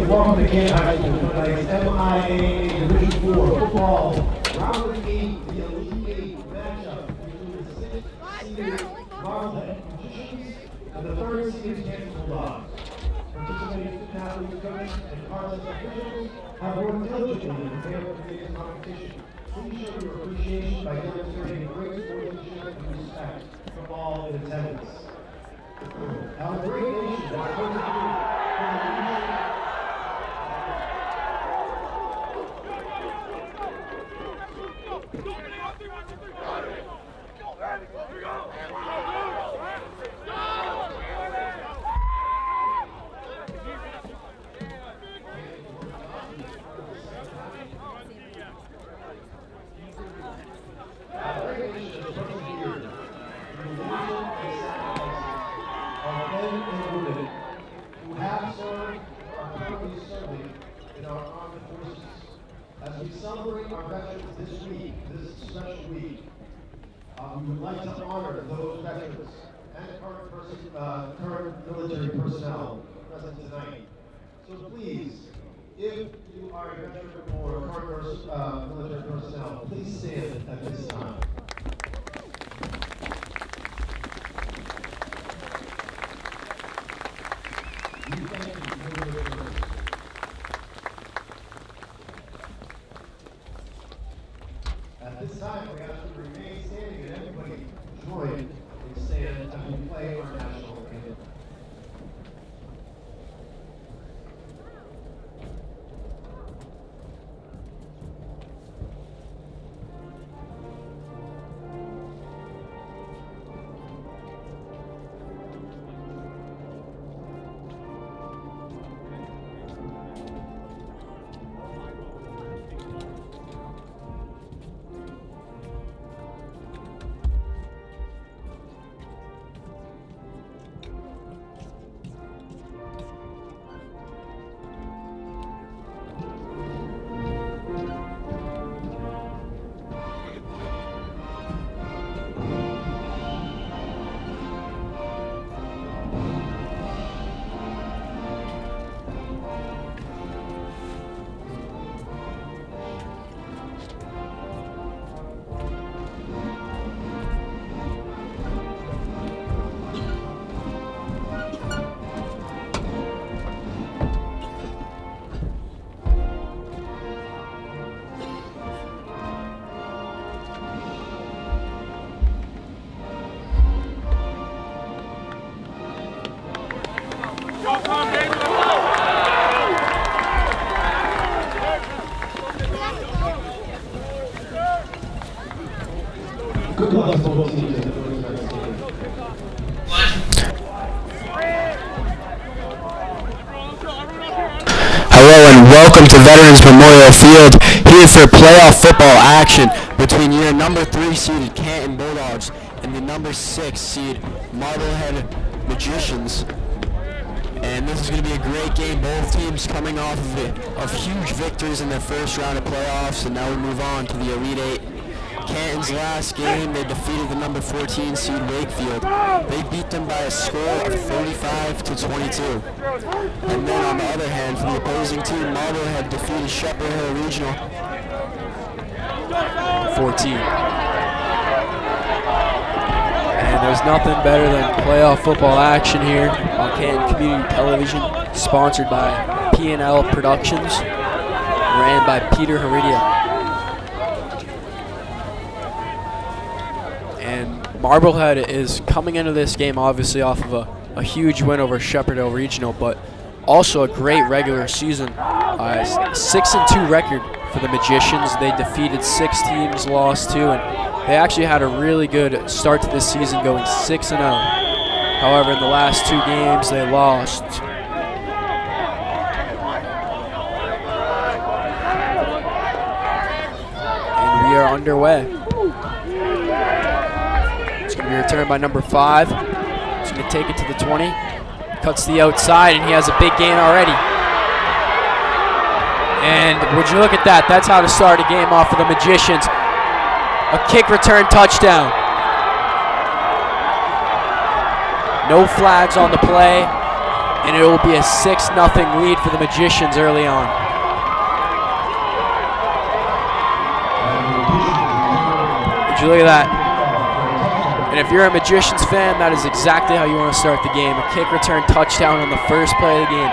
Welcome to Canton High School tonight's MIAA Division 4 football round of 8, the Elite 8 matchup between the 6th-seeded Marblehead and the 3rd-seeded Canton Bulldog. Participating student athletes, coaches, and college officials have worked diligently to prepare for today's competition. Please show your appreciation by demonstrating great sportsmanship and respect from all in attendance. Our great nation, our country, as we celebrate our veterans this week, this special week, we would like to honor those veterans and current military personnel present tonight. So please, if you are a veteran or current military personnel, please stand at this time. At this time, we ask you to remain standing and everybody join in stand as we play our national anthem. Good luck to both teams. Hello and welcome to Veterans Memorial Field, here for playoff football action between your number 3 seeded Canton Bulldogs and the number 6 seed Marblehead Magicians. And this is going to be a great game. Both teams coming off of huge victories in their first round of playoffs, and now we move on to the Elite 8. Canton's last game, they defeated the number 14 seed Wakefield. They beat them by a score of 35-22. And then on the other hand, for the opposing team, Marblehead defeated Shepherd Hill Regional 14. And there's nothing better than playoff football action here on Canton Community Television, sponsored by P&L Productions. We're ran by Peter Heredia. And Marblehead is coming into this game obviously off of a huge win over Shepherdville Regional, but also a great regular season. 6-2 record for the Magicians. They defeated 6 teams, lost 2, and they actually had a really good start to this season, going 6-0. However, in the last 2 games, they lost. And we are underway. It's going to be returned by number 5. He's going to take it to the 20. Cuts to the outside, and he has a big gain already. And would you look at that? That's how to start a game off for the Magicians. A kick return touchdown. No flags on the play, and it will be a 6-0 lead for the Magicians early on. Would you look at that? And if you're a Magicians fan, that is exactly how you want to start the game. A kick return touchdown on the first play of the game.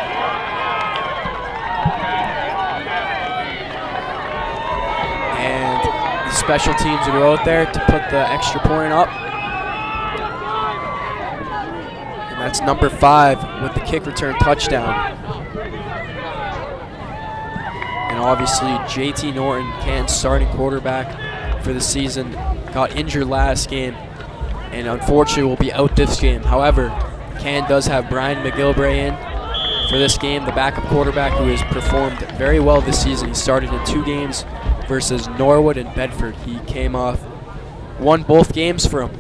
Special teams will go out there to put the extra point up. And that's number 5 with the kick return touchdown. And obviously JT Norton, Canton's starting quarterback for the season, got injured last game and unfortunately will be out this game. However, Canton does have Brian McGilvray in for this game, the backup quarterback who has performed very well this season. He started in 2 games versus Norwood and Bedford. He came off, won both games for him.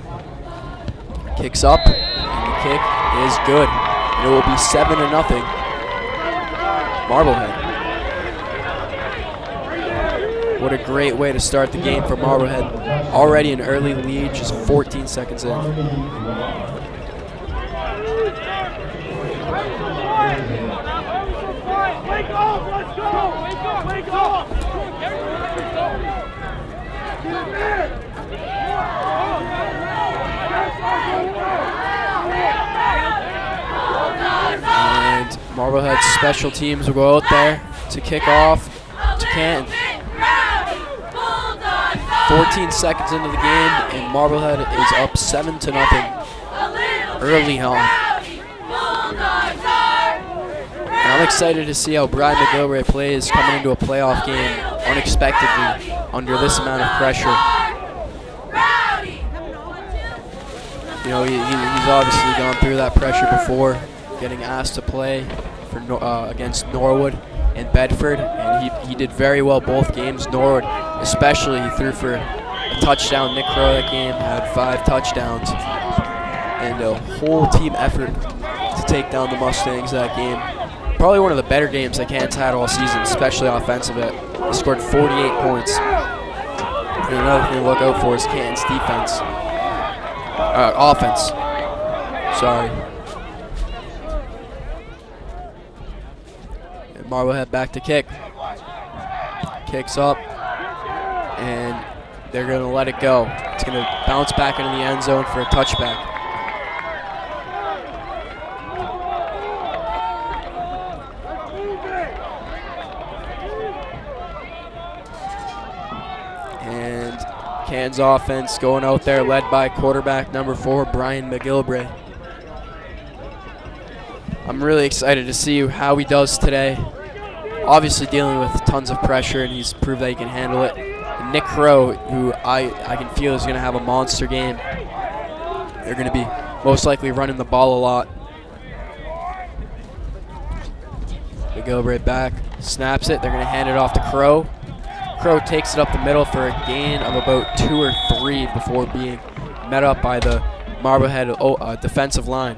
Kicks up, and the kick is good. And it will be 7-0 Marblehead. What a great way to start the game for Marblehead. Already an early lead, just 14 seconds in. Wake up, let's go! Wake up, wake up! And Marblehead's special teams will go out there to kick off to Canton. 14 seconds into the game, and Marblehead is up 7-0 early on. And I'm excited to see how Brian McGilvray plays coming into a playoff game unexpectedly under this amount of pressure. You know, he's obviously gone through that pressure before, getting asked to play for against Norwood and Bedford, and he did very well both games. Norwood especially, he threw for a touchdown. Nick Crow that game had 5 touchdowns, and a whole team effort to take down the Mustangs that game. Probably one of the better games that Canton's had all season, especially offensive. They scored 48 points. And another thing to look out for is Canton's defense. Offense. Sorry. And Marblehead back to kick. Kicks up. And they're going to let it go. It's going to bounce back into the end zone for a touchback. And Canton's offense going out there led by quarterback number 4, Brian McGilvray. I'm really excited to see how he does today. Obviously dealing with tons of pressure, and he's proved that he can handle it. And Nick Crow, who I can feel is going to have a monster game. They're going to be most likely running the ball a lot. McGilvray back, snaps it. They're going to hand it off to Crow. Crow takes it up the middle for a gain of about 2 or 3 before being met up by the Marblehead defensive line.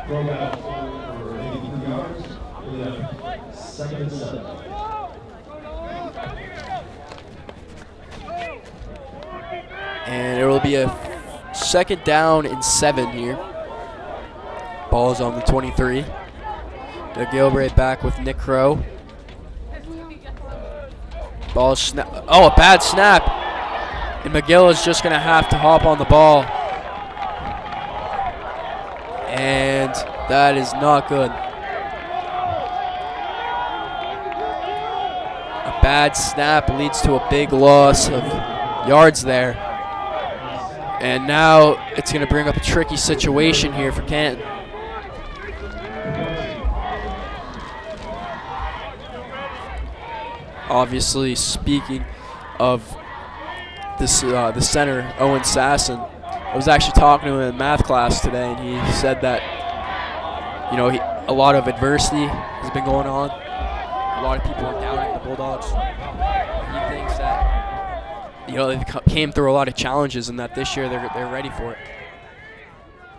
Throwback for 83 yards. We have 2nd and 7. And it will be a 2nd down and 7 here. Ball's on the 23. McGilvray back with Nick Crow. Ball snap. Oh, a bad snap. And McGill is just going to have to hop on the ball. And that is not good. A bad snap leads to a big loss of yards there. And now it's going to bring up a tricky situation here for Canton. Obviously, speaking of this, the center, Owen Sasson, I was actually talking to him in math class today, and he said that, you know, a lot of adversity has been going on. A lot of people are doubting the Bulldogs. He thinks that, you know, they came through a lot of challenges, and that this year they're ready for it.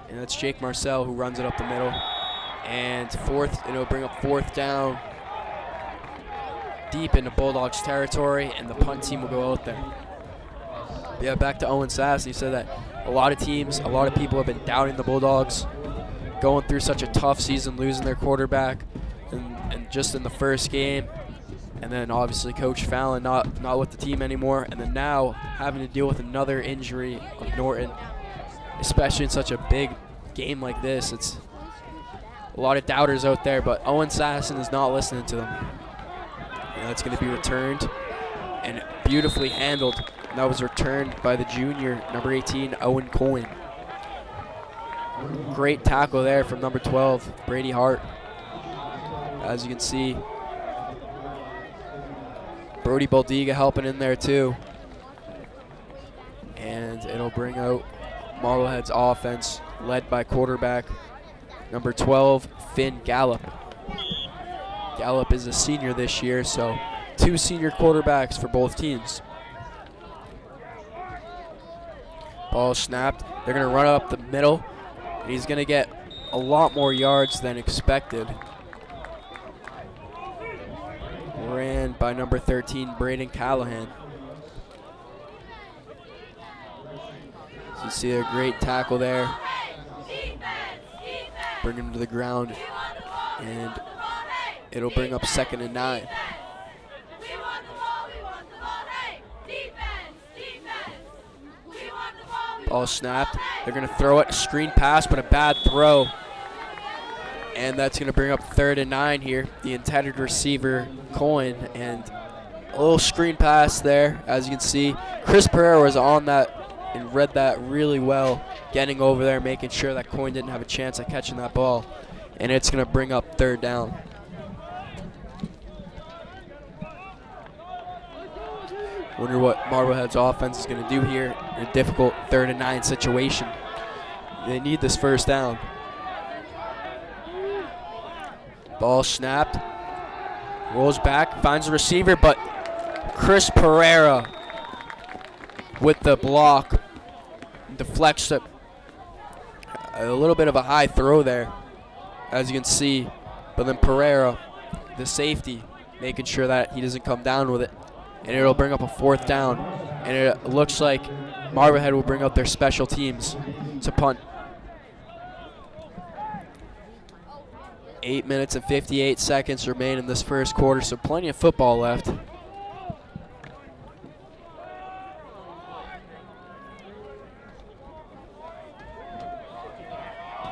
And that's Jake Marcel who runs it up the middle, and it'll bring up 4th down, deep into Bulldogs territory, and the punt team will go out there. Yeah, back to Owen Sass. He said that a lot of teams, a lot of people have been doubting the Bulldogs, going through such a tough season, losing their quarterback, and just in the first game, and then obviously Coach Fallon not with the team anymore, and then now having to deal with another injury of Norton, especially in such a big game like this. It's a lot of doubters out there, but Owen Sasson is not listening to them. And that's going to be returned and beautifully handled. And that was returned by the junior, number 18, Owen Coyne. Great tackle there from number 12, Brady Hart. As you can see, Brody Baldiga helping in there too. And it'll bring out Marblehead's offense, led by quarterback number 12, Finn Gallup. Gallup is a senior this year, so 2 senior quarterbacks for both teams. Ball snapped. They're going to run up the middle, and he's going to get a lot more yards than expected. Ran by number 13, Braden Callahan. So you see a great tackle there. Bring him to the ground, and it'll bring up 2nd and 9. Ball snapped. They're going to throw it. Screen pass, but a bad throw. And that's going to bring up 3rd and 9 here. The intended receiver, Coyne, and a little screen pass there, as you can see. Chris Pereira was on that and read that really well, getting over there, making sure that Coyne didn't have a chance at catching that ball. And it's going to bring up 3rd down. Wonder what Marblehead's offense is going to do here in a difficult 3rd and 9 situation. They need this 1st down. Ball snapped. Rolls back, finds the receiver, but Chris Pereira with the block deflects it. A little bit of a high throw there, as you can see. But then Pereira, the safety, making sure that he doesn't come down with it. And it'll bring up a 4th down. And it looks like Marblehead will bring out their special teams to punt. 8 minutes and 58 seconds remain in this first quarter, so plenty of football left.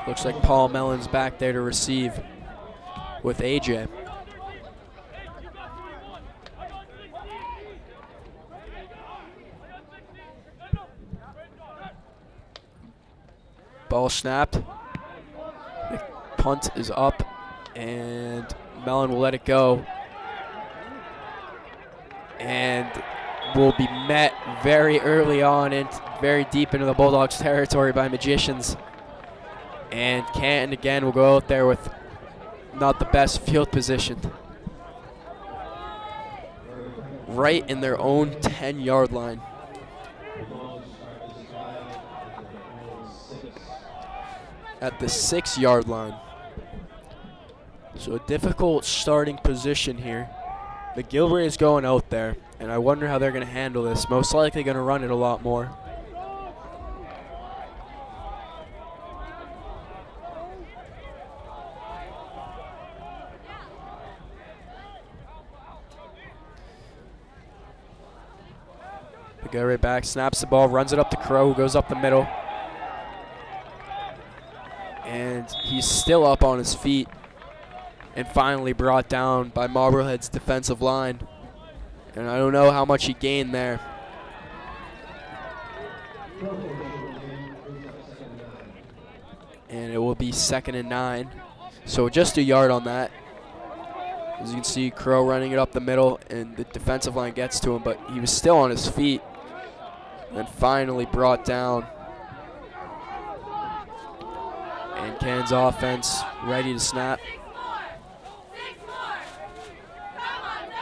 Looks like Paul Mellon's back there to receive with AJ. Ball snapped. The punt is up, and Mellon will let it go. And will be met very early on and very deep into the Bulldogs territory by Magicians. And Canton again will go out there with not the best field position. Right in their own 10-yard line. At the 6-yard line. So a difficult starting position here. McGilvery is going out there, and I wonder how they're going to handle this. Most likely going to run it a lot more. McGilvery back, snaps the ball, runs it up to Crow, who goes up the middle. And he's still up on his feet and finally brought down by Marblehead's defensive line. And I don't know how much he gained there. And it will be 2nd and 9. So just a yard on that. As you can see, Crow running it up the middle, and the defensive line gets to him, but he was still on his feet. And finally brought down. And Canton's offense ready to snap.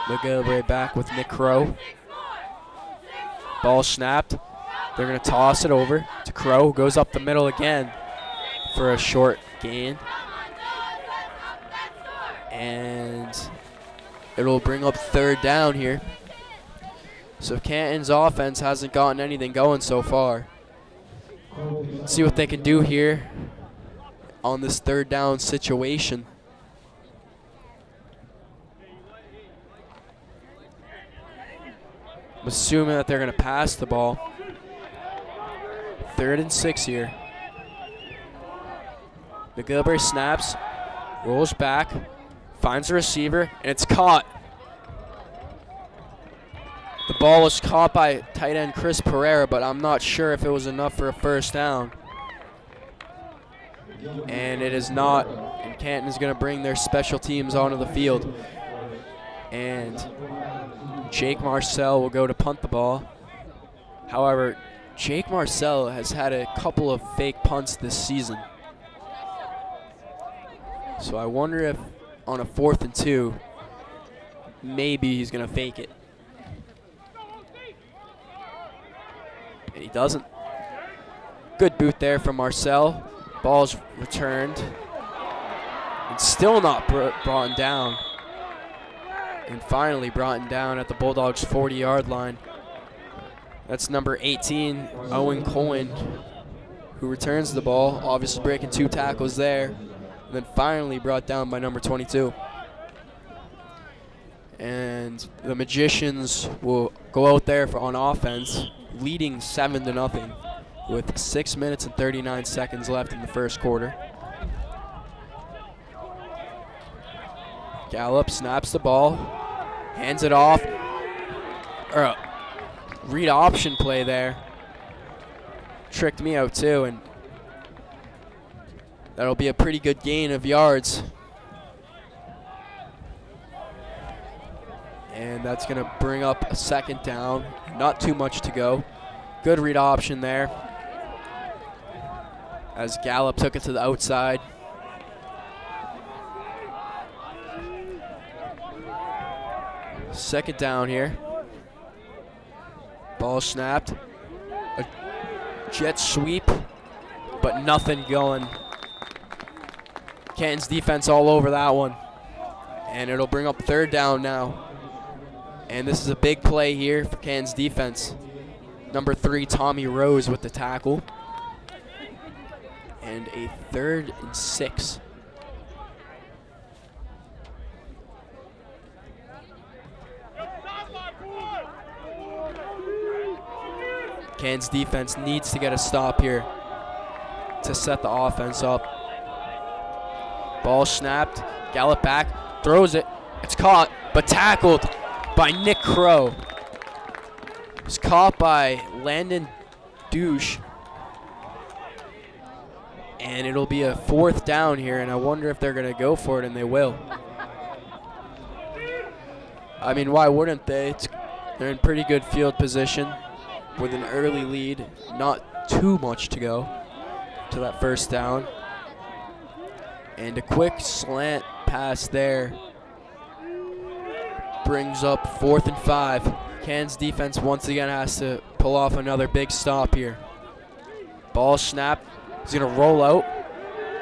McGillivray back with Nick Crow. Ball snapped. They're going to toss it over to Crow, who goes up the middle again for a short gain. And it'll bring up 3rd down here. So Canton's offense hasn't gotten anything going so far. Let's see what they can do here on this 3rd down situation. I'm assuming that they're going to pass the ball. 3rd and 6 here. McGillivray snaps, rolls back, finds a receiver, and it's caught. The ball was caught by tight end Chris Pereira, but I'm not sure if it was enough for a 1st down. And it is not. And Canton is going to bring their special teams onto the field. And Jake Marcel will go to punt the ball. However, Jake Marcel has had a couple of fake punts this season. So I wonder if on a 4th and 2, maybe he's going to fake it. And he doesn't. Good boot there from Marcel. Ball's returned. And still not brought down. And finally brought down at the Bulldogs' 40-yard line. That's number 18, Owen Cohen, who returns the ball, obviously breaking 2 tackles there. And then finally brought down by number 22. And the Magicians will go out there on offense, leading 7-0 with 6 minutes and 39 seconds left in the 1st quarter. Gallup snaps the ball, hands it off. Read option play there. Tricked me out too, and that'll be a pretty good gain of yards. And that's going to bring up a 2nd down. Not too much to go. Good read option there, as Gallup took it to the outside. Second down here. Ball snapped. A jet sweep, but nothing going. Canton's defense all over that one. And it'll bring up 3rd down now. And this is a big play here for Canton's defense. Number 3, Tommy Rose with the tackle. And a 3rd and 6. Canton's defense needs to get a stop here to set the offense up. Ball snapped. Gallup back. Throws it. It's caught, but tackled by Nick Crow. It's caught by Landon Douche. And it'll be a 4th down here, and I wonder if they're going to go for it, and they will. I mean, why wouldn't they? They're in pretty good field position with an early lead. Not too much to go to that 1st down. And a quick slant pass there brings up 4th and 5. Canton's defense once again has to pull off another big stop here. Ball snap. He's going to roll out.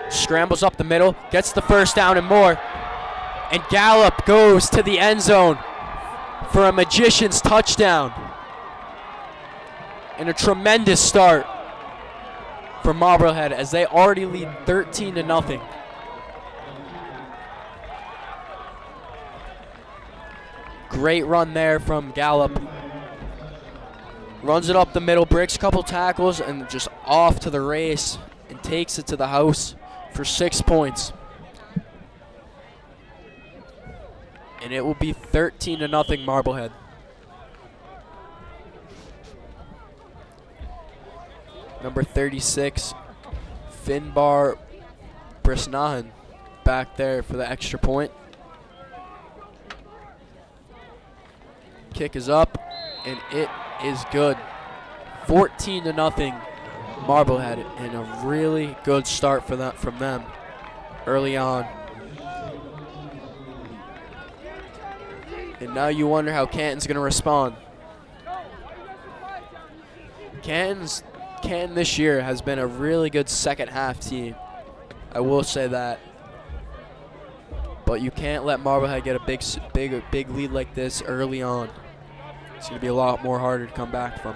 Scrambles up the middle. Gets the 1st down and more. And Gallup goes to the end zone for a Magician's touchdown. And a tremendous start for Marblehead as they already lead 13-0. Great run there from Gallup. Runs it up the middle, breaks a couple tackles, and just off to the race and takes it to the house for 6 points. And it will be 13-0 Marblehead. Number 36, Finbar Brisnahan, back there for the extra point. Kick is up, and it is good. 14-0 Marblehead, and a really good start for that from them early on. And now you wonder how Canton's going to respond. Canton this year has been a really good second half team. I will say that. But you can't let Marblehead get a big lead like this early on. It's going to be a lot more harder to come back from.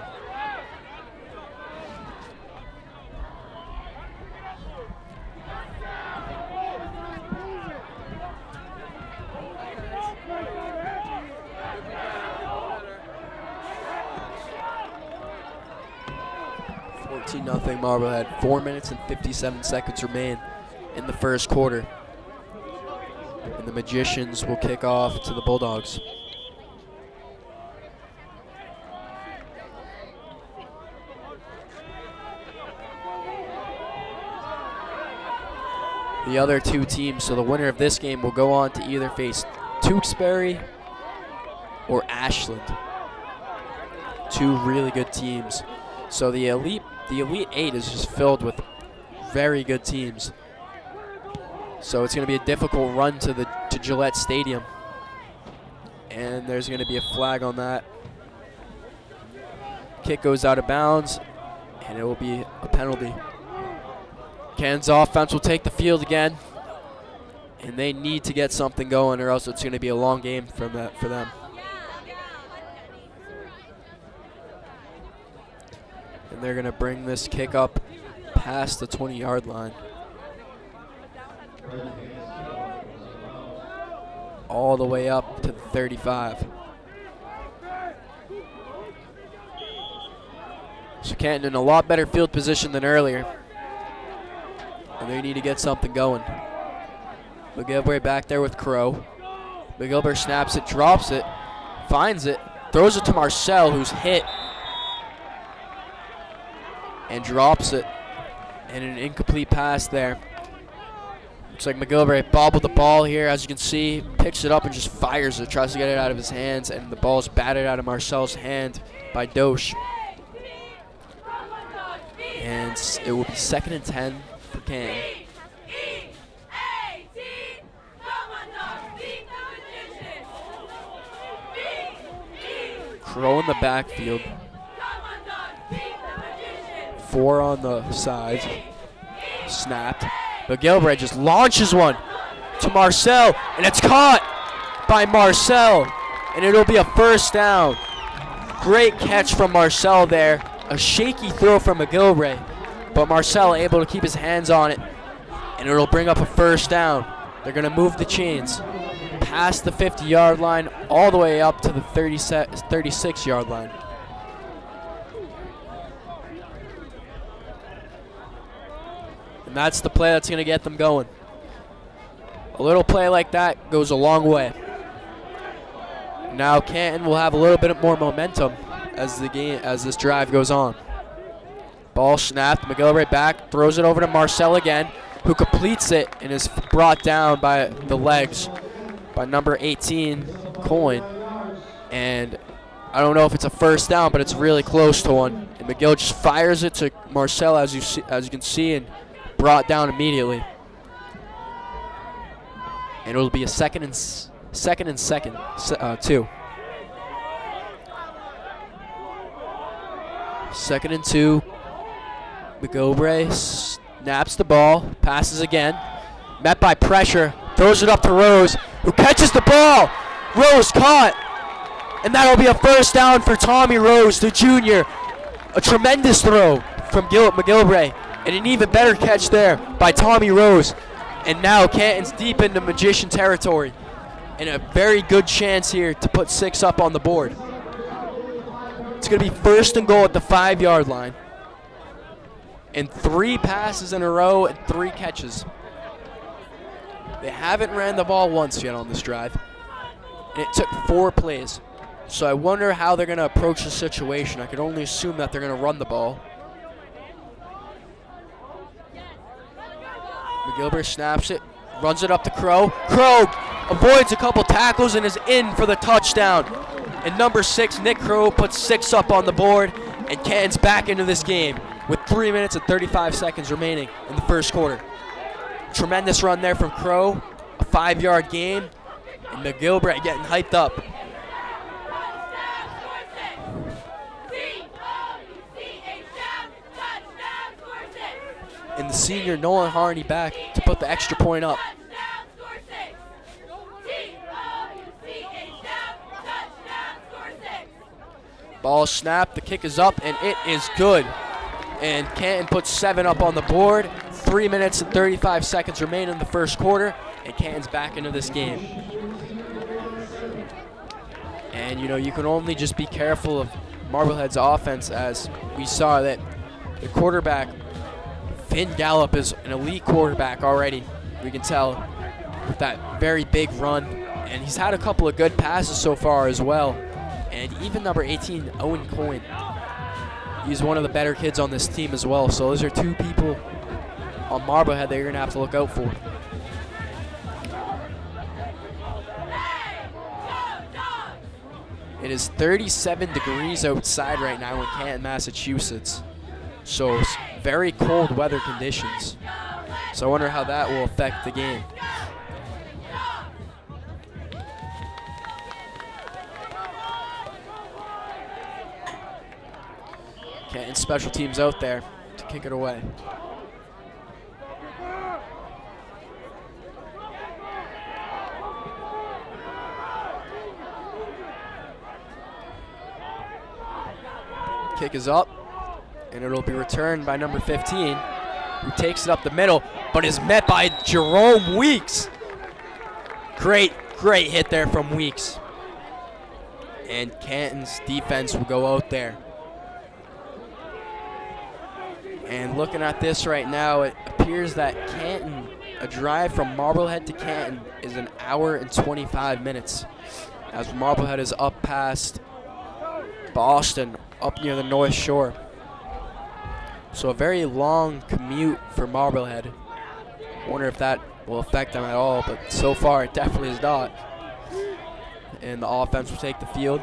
Nothing Marblehead. 4 minutes and 57 seconds remain in the first quarter. And the Magicians will kick off to the Bulldogs. The other two teams, so the winner of this game will go on to either face Tewksbury or Ashland. Two really good teams. So the Elite 8 is just filled with very good teams. So it's going to be a difficult run to Gillette Stadium. And there's going to be a flag on that. Kick goes out of bounds, and it will be a penalty. Canton's offense will take the field again. And they need to get something going, or else it's going to be a long game for them. And they're going to bring this kick up past the 20-yard line. All the way up to the 35. So Canton in a lot better field position than earlier. And they need to get something going. McGilvray back there with Crow. McGilvray snaps it, drops it, finds it, throws it to Marcel, who's hit. And drops it. And an incomplete pass there. Looks like McGilvray bobbled the ball here, as you can see. Picks it up and just fires it. Tries to get it out of his hands. And the ball is batted out of Marcel's hand by Dosh. And it will be 2nd and 10 for Canton. Crow in the backfield. 4 on the sides. Snapped. McGilvray just launches one to Marcel, and it's caught by Marcel, and it'll be a first down. Great catch from Marcel there. A shaky throw from McGilvray, but Marcel able to keep his hands on it, and it'll bring up a first down. They're going to move the chains past the 50-yard line all the way up to the 36-yard line. And that's the play that's going to get them going. A little play like that goes a long way. Now Canton will have a little bit more momentum as this drive goes on. Ball snapped. McGilvray back, throws it over to Marcel again, who completes it and is brought down by the legs by number 18, Coyne. And I don't know if it's a first down, but it's really close to one. And McGill just fires it to Marcel, as you can see, and brought down immediately. And it'll be a second and 2. Second and 2. McGilvray snaps the ball, passes again, met by pressure, throws it up to Rose, who catches the ball. Rose caught, and that'll be a first down for Tommy Rose, the junior. A tremendous throw from McGilvray, and an even better catch there by Tommy Rose. And now Canton's deep into Magician territory, and a very good chance here to put 6 up on the board. It's going to be 1st and goal at the 5-yard line. And 3 passes in a row and 3 catches. They haven't ran the ball once yet on this drive. And it took 4 plays. So I wonder how they're going to approach the situation. I could only assume that they're going to run the ball. McGilbert snaps it, runs it up to Crow. Crow avoids a couple tackles and is in for the touchdown. And number 6, Nick Crow, puts 6 up on the board, and Canton's back into this game with 3 minutes and 35 seconds remaining in the first quarter. Tremendous run there from Crow, a 5-yard gain, and McGilbert getting hyped up. And the senior Nolan Harney back to put the extra point up. Ball snapped, the kick is up, and it is good. And Canton puts 7 up on the board. 3 minutes and 35 seconds remain in the first quarter, and Canton's back into this game. And you know, you can only just be careful of Marblehead's offense, as we saw that the quarterback, Finn Gallup, is an elite quarterback already. We can tell with that very big run, and he's had a couple of good passes so far as well. And even number 18, Owen Coyne, he's one of the better kids on this team as well. So those are 2 people on Marblehead that you're going to have to look out for. It is 37 degrees outside right now in Canton, Massachusetts. So it's very cold weather conditions. So I wonder how that will affect the game. Canton special teams out there to kick it away. Kick is up, and it'll be returned by number 15, who takes it up the middle, but is met by Jerome Weeks. Great hit there from Weeks. And Canton's defense will go out there. And looking at this right now, it appears that Canton, a drive from Marblehead to Canton, is 1 hour and 25 minutes, as Marblehead is up past Boston, up near the North Shore. So a very long commute for Marblehead. I wonder if that will affect them at all, but so far it definitely is not. And the offense will take the field.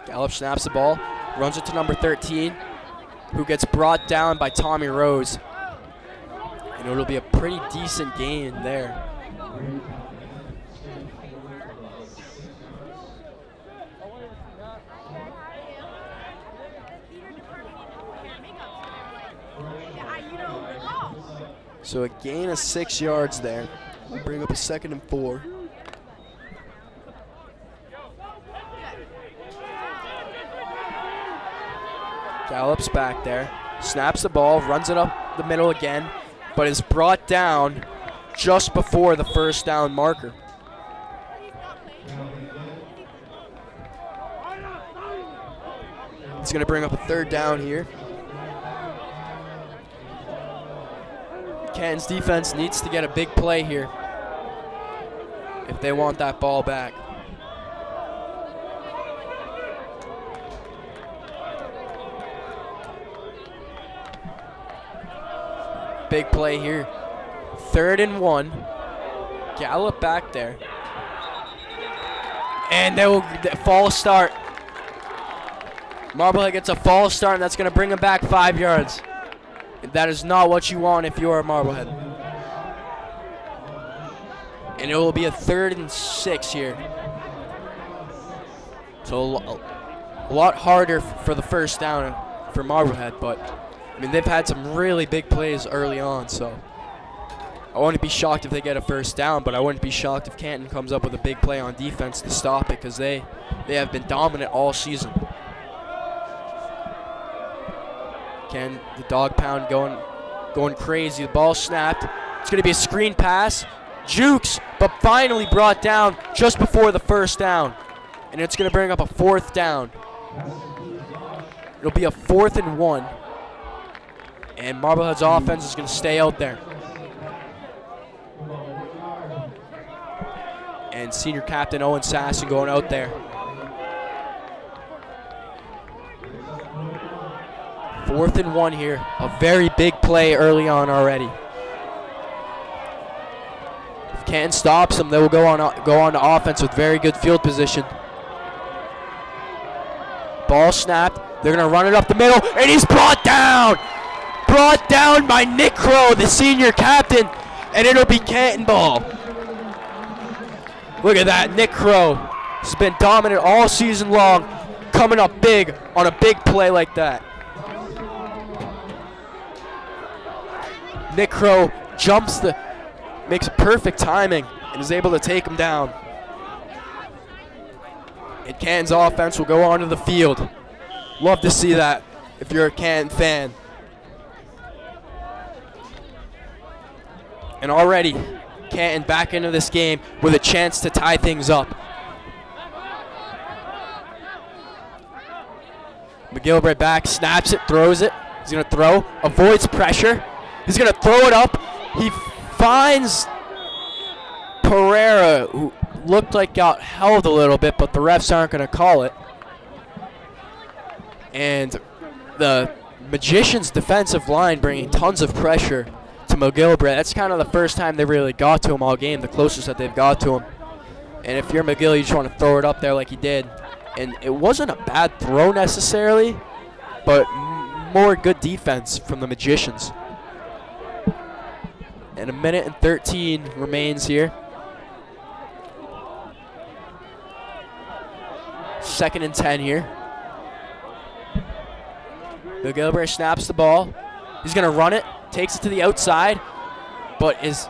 Gallup snaps the ball, runs it to number 13, who gets brought down by Tommy Rose. And it'll be a pretty decent gain there. So a gain of 6 yards there. We'll bring up a 2nd and 4. Gallup's back there, snaps the ball, runs it up the middle again, but is brought down just before the first down marker. It's going to bring up a 3rd down here. Canton's defense needs to get a big play here if they want that ball back. Big play here. 3rd and 1. Gallup back there. And they will false start. Marblehead gets a false start, and that's going to bring him back 5 yards. That is not what you want if you are Marblehead. And it will be a 3rd and 6 here. So a lot harder for the first down for Marblehead, but I mean, they've had some really big plays early on, so I wouldn't be shocked if they get a first down, but I wouldn't be shocked if Canton comes up with a big play on defense to stop it, because they have been dominant all season. Can the dog pound going crazy. The ball snapped. It's going to be a screen pass. Jukes, but finally brought down just before the first down. And it's going to bring up a 4th down. It'll be a 4th and 1. And Marblehead's offense is going to stay out there. and senior captain Owen Sasson going out there. 4th and 1 here. A very big play early on already. If Canton stops them, they will go on to offense with very good field position. Ball snapped. They're going to run it up the middle, and he's brought down. Brought down by Nick Crow, the senior captain, and it'll be Canton ball. Look at that, Nick Crow has been dominant all season long, coming up big on a big play like that. Nick Crow makes perfect timing and is able to take him down. And Canton's offense will go onto the field. Love to see that if you're a Canton fan. And already, Canton back into this game with a chance to tie things up. McGilvray back, snaps it, throws it. He's going to throw, avoids pressure. He's going to throw it up. He finds Pereira, who looked like got held a little bit, but the refs aren't going to call it. And the Magicians' defensive line bringing tons of pressure to McGilvray. That's kind of the first time they really got to him all game, the closest that they've got to him. And if you're McGill, you just want to throw it up there like he did. And it wasn't a bad throw necessarily, but more good defense from the Magicians. And 1:13 remains here. 2nd and 10 here. McGilvray snaps the ball. He's going to run it, takes it to the outside, but is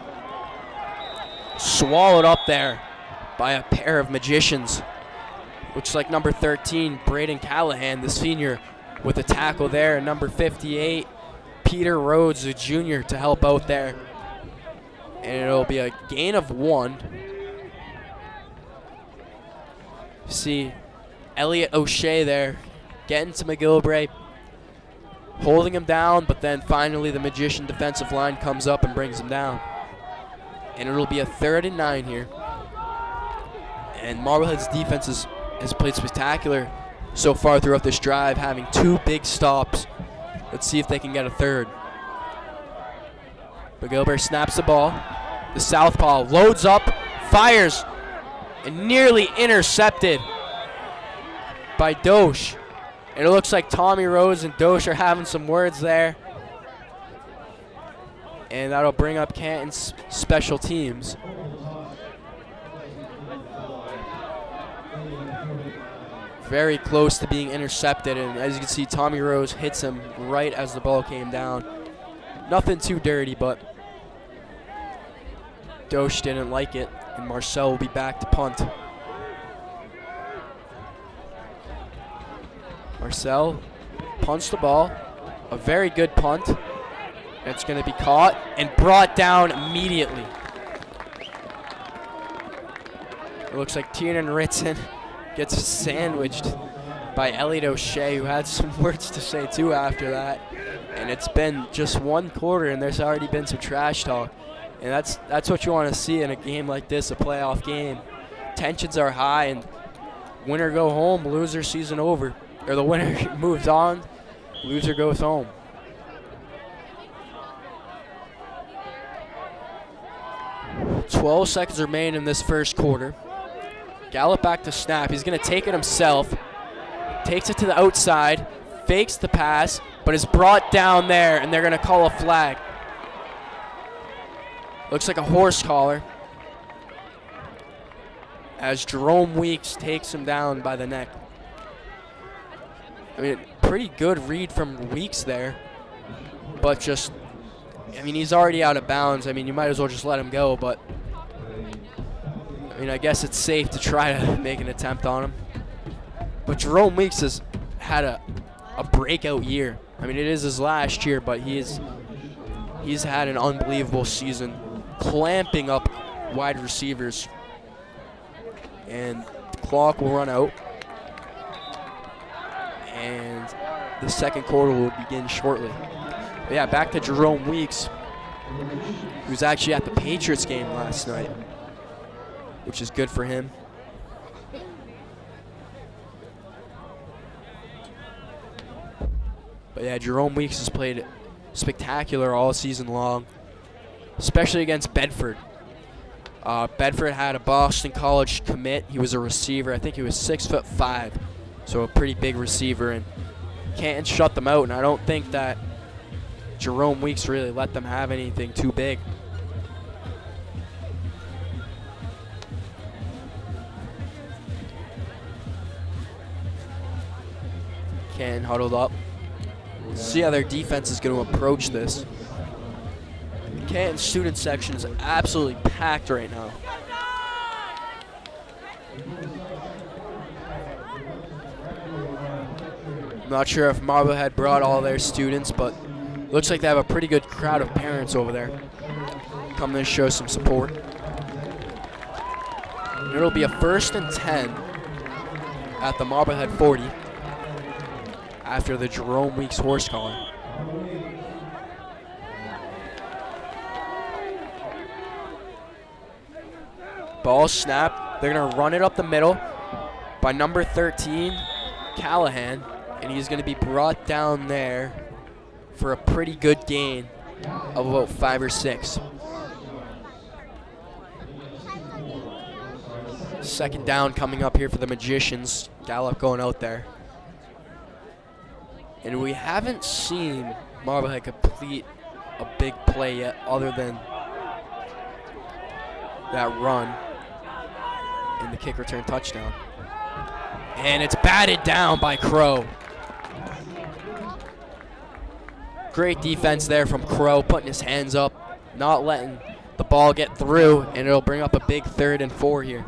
swallowed up there by a pair of Magicians. Looks like number 13, Braden Callahan, the senior, with a tackle there. And number 58, Peter Rhodes, the junior, to help out there. And it'll be a gain of 1. See Elliot O'Shea there getting to McGilvray, holding him down, but then finally the Magician defensive line comes up and brings him down. And it'll be a 3rd and 9 here. And Marblehead's defense has played spectacular so far throughout this drive, having 2 big stops. Let's see if they can get a 3rd. McGilvray snaps the ball. The southpaw loads up, fires, and nearly intercepted by Dosh. And it looks like Tommy Rose and Dosh are having some words there. And that'll bring up Canton's special teams. Very close to being intercepted, and as you can see, Tommy Rose hits him right as the ball came down. Nothing too dirty, but Dosh didn't like it, and Marcel will be back to punt. Marcel punts the ball, a very good punt. It's going to be caught and brought down immediately. It looks like Tiernan Ritson gets sandwiched by Elliot O'Shea, who had some words to say too after that. And it's been just 1 quarter, and there's already been some trash talk. And that's what you want to see in a game like this, a playoff game. Tensions are high, and winner go home, loser season over. Or the winner moves on, loser goes home. "12 seconds remain in this first quarter. Gallup back to snap. He's going to take it himself. Takes it to the outside. Fakes the pass, but is brought down there, and they're going to call a flag. Looks like a horse collar, as Jerome Weeks takes him down by the neck. I mean, pretty good read from Weeks there, but just, I mean, he's already out of bounds. I mean, you might as well just let him go, but I mean, I guess it's safe to try to make an attempt on him. But Jerome Weeks has had a breakout year. I mean, it is his last year, but he's had an unbelievable season, clamping up wide receivers. And the clock will run out, and the second quarter will begin shortly. But yeah, back to Jerome Weeks, who's actually at the Patriots game last night. which is good for him. But yeah, Jerome Weeks has played spectacular all season long, especially against Bedford. Bedford had a Boston College commit. He was a receiver. I think he was 6'5", so a pretty big receiver. And Canton shut them out, and I don't think that Jerome Weeks really let them have anything too big. Canton huddled up. See how their defense is going to approach this. The Canton student section is absolutely packed right now. I'm not sure if Marblehead brought all their students, but looks like they have a pretty good crowd of parents over there coming to show some support. And it'll be a 1st and 10 at the Marblehead 40 after the Jerome Weeks horse collar. Ball snapped. They're going to run it up the middle by number 13, Callahan, and he's going to be brought down there for a pretty good gain of about 5 or 6. Second down coming up here for the Magicians. Gallup going out there. And we haven't seen Marblehead complete a big play yet other than that run and the kick return touchdown. And it's batted down by Crow. Great defense there from Crow, putting his hands up, not letting the ball get through, and it'll bring up a big 3rd and 4 here.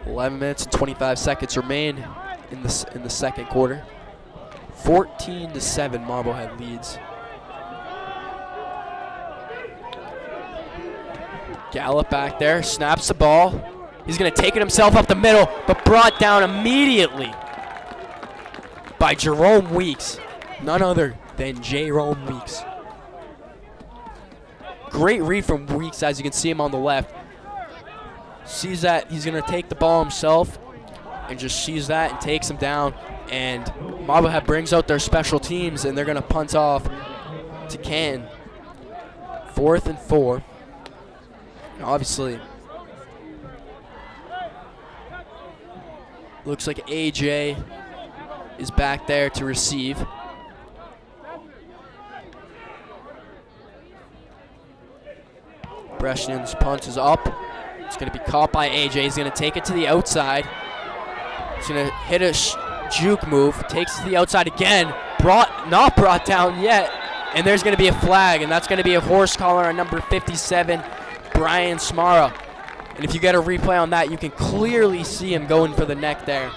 11 minutes and 25 seconds remain in the second quarter. 14-7, Marblehead leads. Gallup back there, snaps the ball. He's going to take it himself up the middle, but brought down immediately by Jerome Weeks. None other than Jerome Weeks. Great read from Weeks, as you can see him on the left. Sees that he's going to take the ball himself and just sees that and takes him down. And Marblehead brings out their special teams, and they're going to punt off to Canton. 4th and 4. And obviously, looks like AJ is back there to receive. Brescian's punt is up. It's going to be caught by AJ. He's going to take it to the outside. He's going to hit a juke move. Takes it to the outside again. Not brought down yet. And there's going to be a flag, and that's going to be a horse collar on number 57, Brian Smara. And if you get a replay on that, you can clearly see him going for the neck there.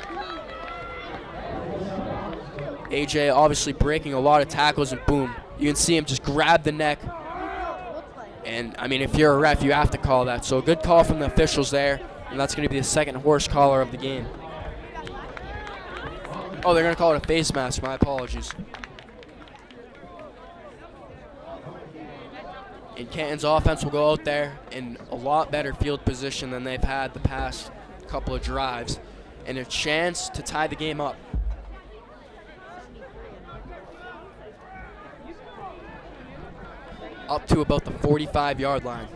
AJ obviously breaking a lot of tackles, and boom, you can see him just grab the neck. And, I mean, if you're a ref, you have to call that. So a good call from the officials there, and that's going to be the second horse collar of the game. Oh, they're going to call it a face mask. My apologies. And Canton's offense will go out there in a lot better field position than they've had the past couple of drives, and a chance to tie the game up. Up to about the 45-yard line.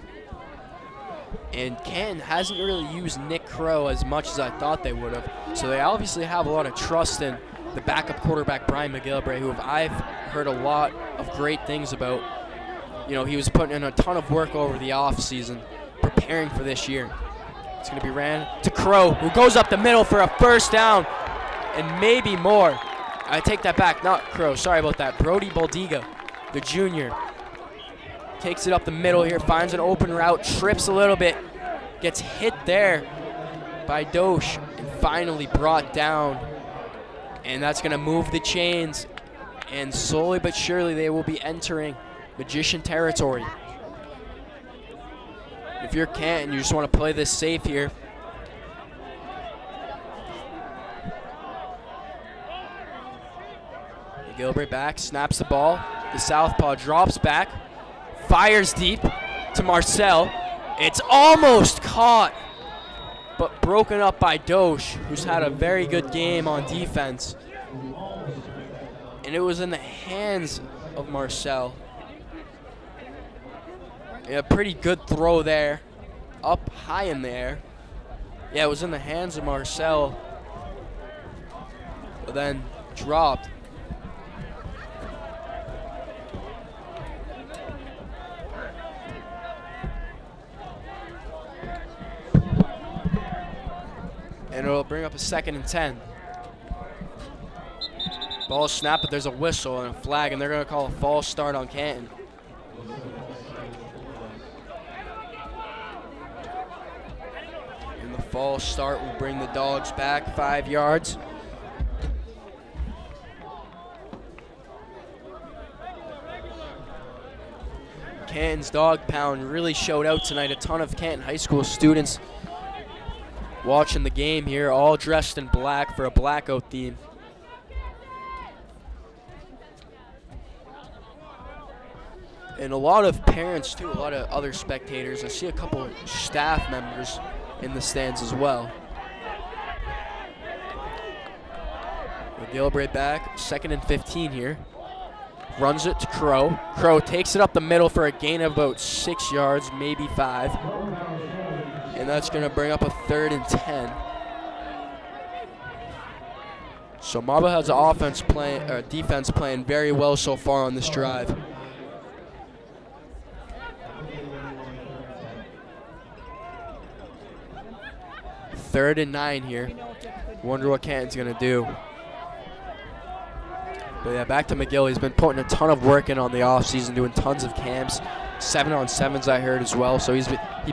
And Canton hasn't really used Nick Crow as much as I thought they would have. So they obviously have a lot of trust in the backup quarterback, Brian McGilvray, who I've heard a lot of great things about. You know, he was putting in a ton of work over the offseason, preparing for this year. It's going to be ran to Crow, who goes up the middle for a 1st down and maybe more. I take that back, not Crow, sorry about that. Brody Baldiga, the junior. Takes it up the middle here, finds an open route, trips a little bit, gets hit there by Dosh, and finally brought down. And that's going to move the chains, and slowly but surely they will be entering Magician territory. If you're Canton, you just want to play this safe here. Gilbert back, snaps the ball. The southpaw drops back, Fires deep to Marcel. It's almost caught, but broken up by Dosh, who's had a very good game on defense. And it was in the hands of Marcel. Yeah, pretty good throw there. Up high in there. Yeah, it was in the hands of Marcel, but then dropped. And it'll bring up a 2nd and 10. Ball snapped, but there's a whistle and a flag, and they're going to call a false start on Canton. And the false start will bring the Dogs back 5 yards. Canton's Dog Pound really showed out tonight. A ton of Canton High School students watching the game here, all dressed in black for a blackout theme. And a lot of parents too, a lot of other spectators. I see a couple of staff members in the stands as well. McGilbreth back, 2nd and 15 here. Runs it to Crow. Crow takes it up the middle for a gain of about 6 yards, maybe 5. And that's going to bring up a 3rd and 10. So Marblehead's defense playing very well so far on this drive. Third and 9 here. Wonder what Canton's going to do. But yeah, back to McGill. He's been putting a ton of work in on the offseason, doing tons of camps. 7-on-7s I heard as well. So he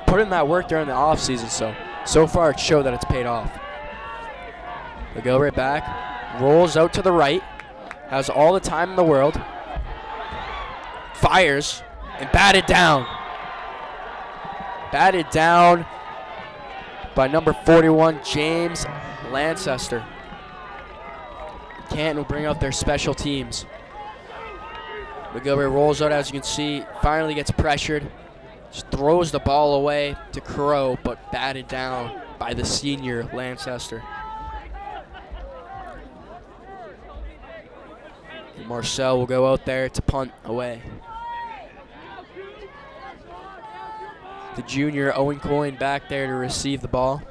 put in that work during the offseason. So far it showed that it's paid off. McGill right back. Rolls out to the right. Has all the time in the world. Fires and batted down. Batted down by number 41, James Lancester. Canton will bring out their special teams. McGilvery rolls out, as you can see, finally gets pressured. Just throws the ball away to Crow, but batted down by the senior Lancester. And Marcel will go out there to punt away. The junior Owen Coyne back there to receive the ball.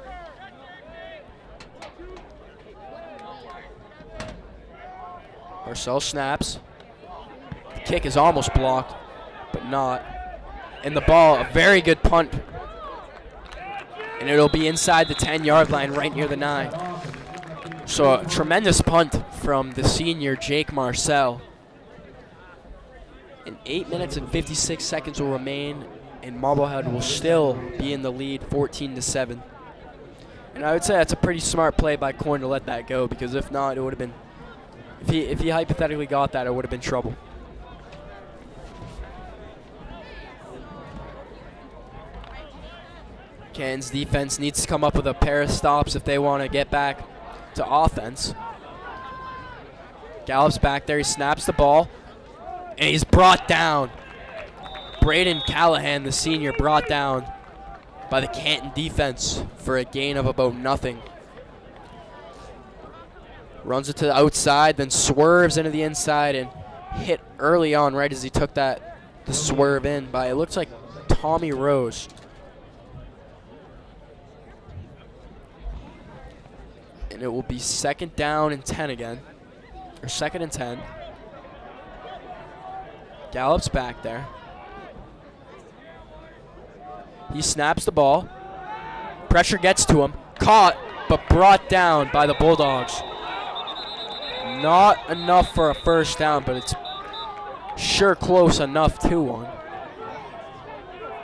Marcel snaps. The kick is almost blocked, but not. And the ball, a very good punt. And it'll be inside the 10-yard line, right near the 9. So a tremendous punt from the senior Jake Marcel. And 8 minutes and 56 seconds will remain, and Marblehead will still be in the lead 14-7. And I would say that's a pretty smart play by Coyne to let that go, because if not, it would have been, if he hypothetically got that, it would have been trouble. Canton's defense needs to come up with a pair of stops if they want to get back to offense. Gallops back there, he snaps the ball, and he's brought down. Braden Callahan, the senior, brought down by the Canton defense for a gain of about nothing. Runs it to the outside, then swerves into the inside and hit early on right as he took the swerve in by, it looks like, Tommy Rose. And it will be 2nd down and 10 again, or 2nd and 10. Gallops back there. He snaps the ball. Pressure gets to him. Caught, but brought down by the Bulldogs. Not enough for a first down, but it's sure close enough to one.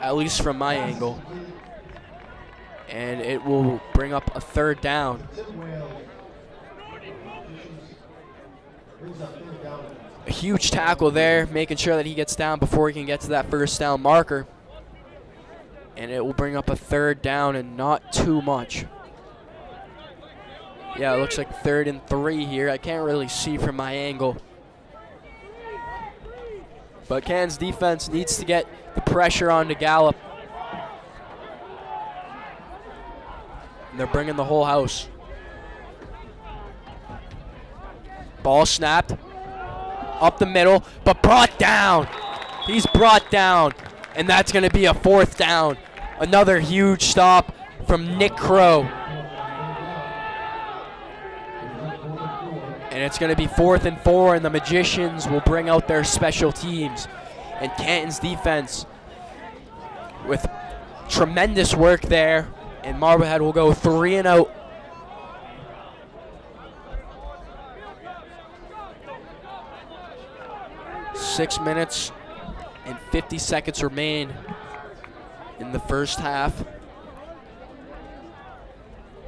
At least from my angle. And it will bring up a 3rd down. A huge tackle there, making sure that he gets down before he can get to that first down marker. And it will bring up a 3rd down and not too much. Yeah, it looks like 3rd and 3 here. I can't really see from my angle. But Canton's defense needs to get the pressure on to Gallup. And they're bringing the whole house. Ball snapped up the middle, but brought down. He's brought down, and that's going to be a 4th down. Another huge stop from Nick Crow. And it's going to be 4th and 4, and the Magicians will bring out their special teams. And Canton's defense with tremendous work there, and Marblehead will go 3 and out. Six minutes and 50 seconds remain in the first half.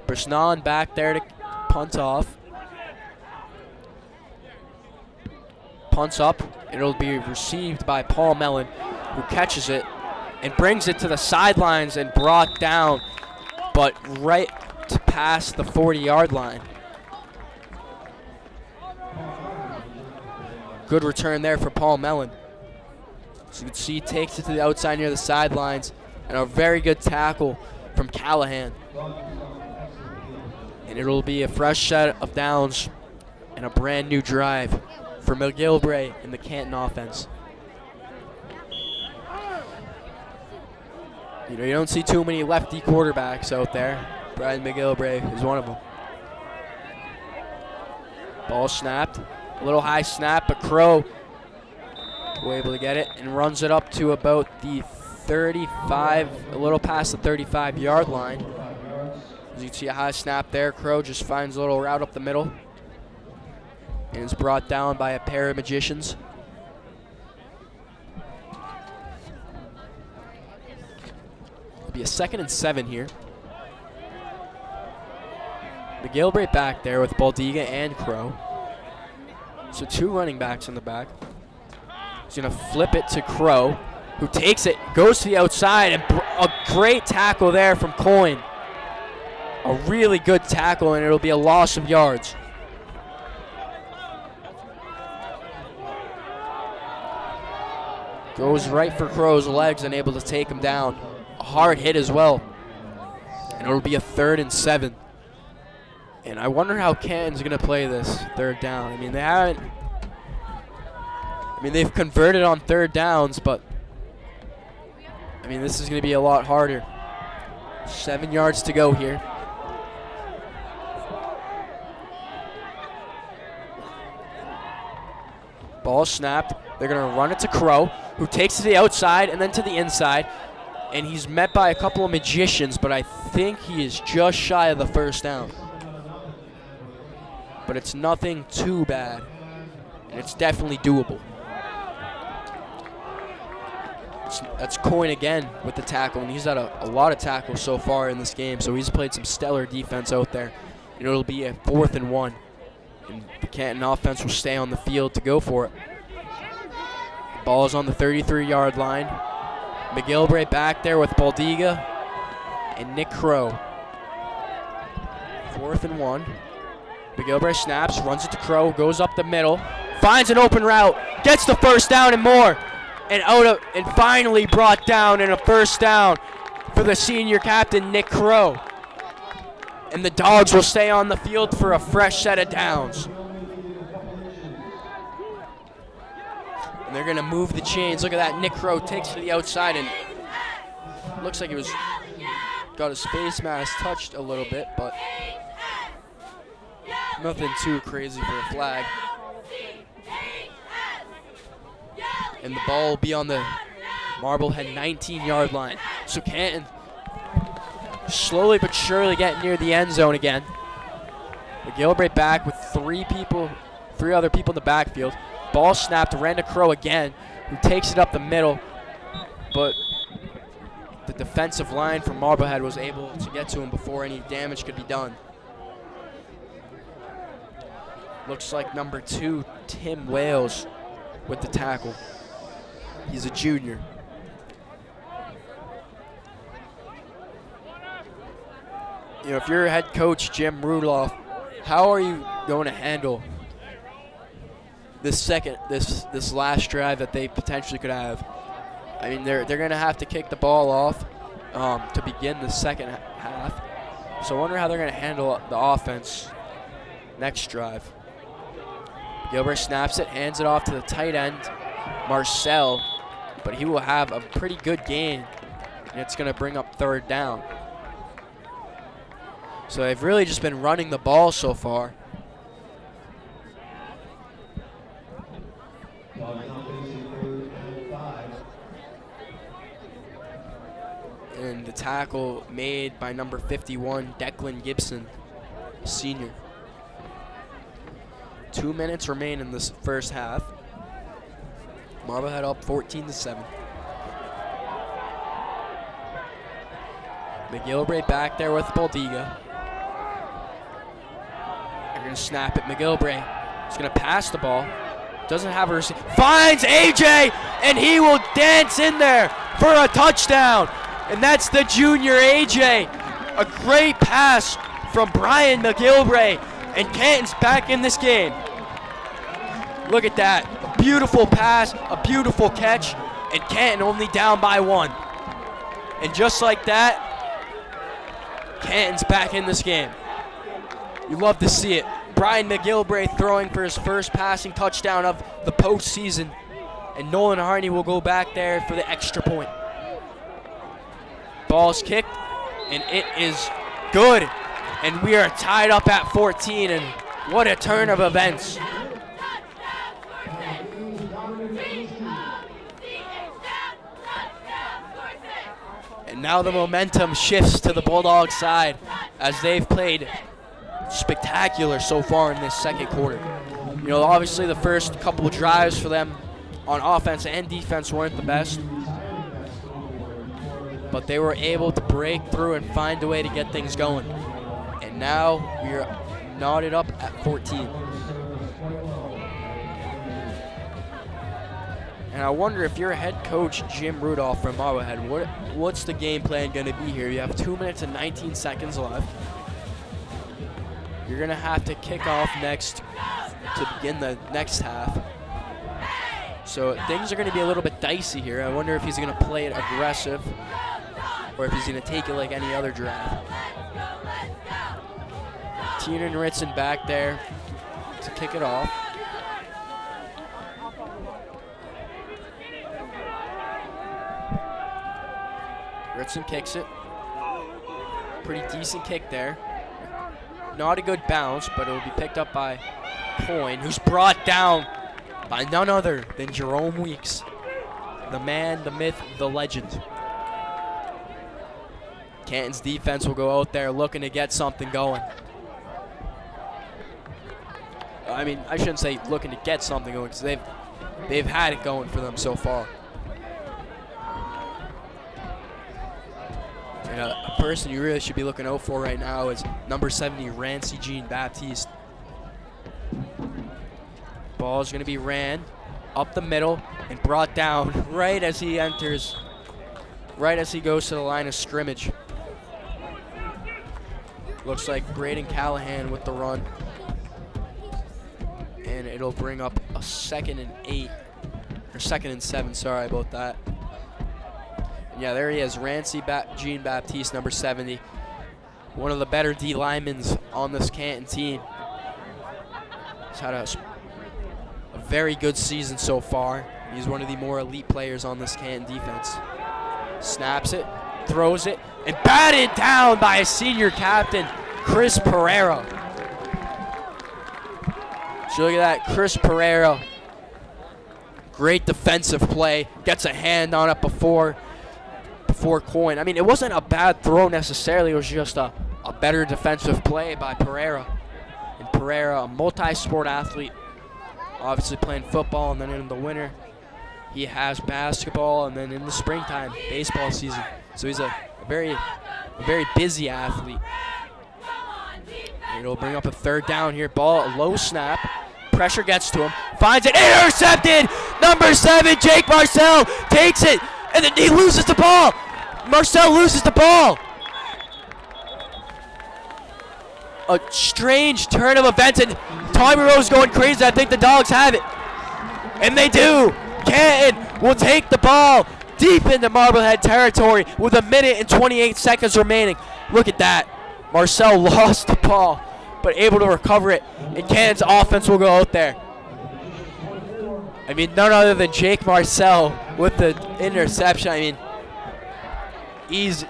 Brisnan back there to punt off. Punts up, and it'll be received by Paul Mellon, who catches it and brings it to the sidelines and brought down, but right to past the 40-yard line. Good return there for Paul Mellon. So you can see he takes it to the outside near the sidelines, and a very good tackle from Callahan. And it'll be a fresh set of downs and a brand new drive for McGilvray and the Canton offense. You know, you don't see too many lefty quarterbacks out there. Brian McGilvray is one of them. Ball snapped. A little high snap, but Crow was able to get it and runs it up to about the 35, a little past the 35-yard line. As you can see a high snap there, Crow just finds a little route up the middle and is brought down by a pair of Magicians. It'll be a 2nd and 7 here. McGilvray back there with Baldiga and Crow. So 2 running backs in the back. He's going to flip it to Crow, who takes it, goes to the outside, and a great tackle there from Coyne. A really good tackle, and it'll be a loss of yards. Goes right for Crow's legs and able to take him down. A hard hit as well. And it'll be a 3rd and 7. And I wonder how Canton's going to play this 3rd down. I mean, they've converted on 3rd downs, but I mean, this is going to be a lot harder. 7 yards to go here. Ball snapped. They're going to run it to Crow, who takes it to the outside and then to the inside. And he's met by a couple of Magicians, but I think he is just shy of the 1st down. But it's nothing too bad, and it's definitely doable. That's Coyne again with the tackle, and he's had a lot of tackles so far in this game, so he's played some stellar defense out there. And it'll be a 4th and 1, and the Canton offense will stay on the field to go for it. The ball is on the 33-yard line. McGilvray back there with Baldiga and Nick Crow. 4th and 1. McGilvray snaps, runs it to Crow, goes up the middle, finds an open route, gets the 1st down and more, and finally brought down in a 1st down for the senior captain, Nick Crow. And the Dogs will stay on the field for a fresh set of downs. And they're going to move the chains. Look at that. Nick Crow takes it to the outside and looks like he got his face mask touched a little bit, but nothing too crazy for a flag. And the ball will be on the Marblehead 19-yard line. So Canton slowly but surely getting near the end zone again. McGilvray back with 3 other people in the backfield. Ball snapped, ran to Crow again, who takes it up the middle, but the defensive line from Marblehead was able to get to him before any damage could be done. Looks like number 2, Tim Wales, with the tackle. He's a junior. You know, if you're head coach Jim Rudolph, how are you going to handle this last drive that they potentially could have. I mean, they're going to have to kick the ball off to begin the second half. So I wonder how they're going to handle the offense next drive. Gilbert snaps it, hands it off to the tight end, Marcel, but he will have a pretty good gain, and it's going to bring up third down. So they've really just been running the ball so far. And the tackle made by number 51, Declan Gibson, senior. 2 minutes remain in this first half. Marblehead up 14-7. McGilvray back there with Boldiga. They're going to snap it. McGilvray is going to pass the ball. Doesn't have a receiver. Finds AJ, and he will dance in there for a touchdown. And that's the junior AJ. A great pass from Brian McGilvray. And Canton's back in this game. Look at that. A beautiful pass, a beautiful catch, and Canton only down by 1. And just like that, Canton's back in this game. You love to see it. Brian McGilvray throwing for his first passing touchdown of the postseason. And Nolan Harney will go back there for the extra point. Ball's kicked, and it is good. And we are tied up at 14, and what a turn of events. And now the momentum shifts to the Bulldog side as they've played spectacular so far in this second quarter. You know, obviously the first couple of drives for them on offense and defense weren't the best, but they were able to break through and find a way to get things going. And now we are knotted up at 14. And I wonder if you're head coach Jim Rudolph from Marblehead, what's the game plan going to be here? You have 2 minutes and 19 seconds left. You're going to have to kick off next to begin the next half. So things are going to be a little bit dicey here. I wonder if he's going to play it aggressive or if he's going to take it like any other drive. Tiernan Ritson back there to kick it off. Ritson kicks it. Pretty decent kick there. Not a good bounce, but it will be picked up by Coyne, who's brought down by none other than Jerome Weeks. The man, the myth, the legend. Canton's defense will go out there looking to get something going. I mean, I shouldn't say looking to get something going because they've had it going for them so far. And a person you really should be looking out for right now is number 70, Rancy Jean-Baptiste. Ball is going to be ran up the middle and brought down right as he enters, right as he goes to the line of scrimmage. Looks like Braden Callahan with the run. And it'll bring up a 2nd and 8, or 2nd and 7, sorry about that. And yeah, there he is, Rancy Jean-Baptiste, number 70. One of the better D linemen on this Canton team. He's had a very good season so far. He's one of the more elite players on this Canton defense. Snaps it, throws it, and batted down by a senior captain, Chris Pereira. So look at that, Chris Pereira. Great defensive play. Gets a hand on it before Coyne. I mean, it wasn't a bad throw necessarily. It was just a better defensive play by Pereira. And Pereira, a multi-sport athlete, obviously playing football, and then in the winter, he has basketball, and then in the springtime, baseball season. So he's a very busy athlete. It'll bring up a 3rd down here. Ball, a low snap. Pressure gets to him. Finds it. Intercepted! Number 7, Jake Marcel takes it, and then he loses the ball. Marcel loses the ball. A strange turn of events, and Tommy Rose going crazy. I think the Dogs have it. And they do. Canton will take the ball deep into Marblehead territory with 1 minute and 28 seconds remaining. Look at that. Marcel lost the ball, but able to recover it. And Canton's offense will go out there. I mean, none other than Jake Marcel with the interception. I mean, he's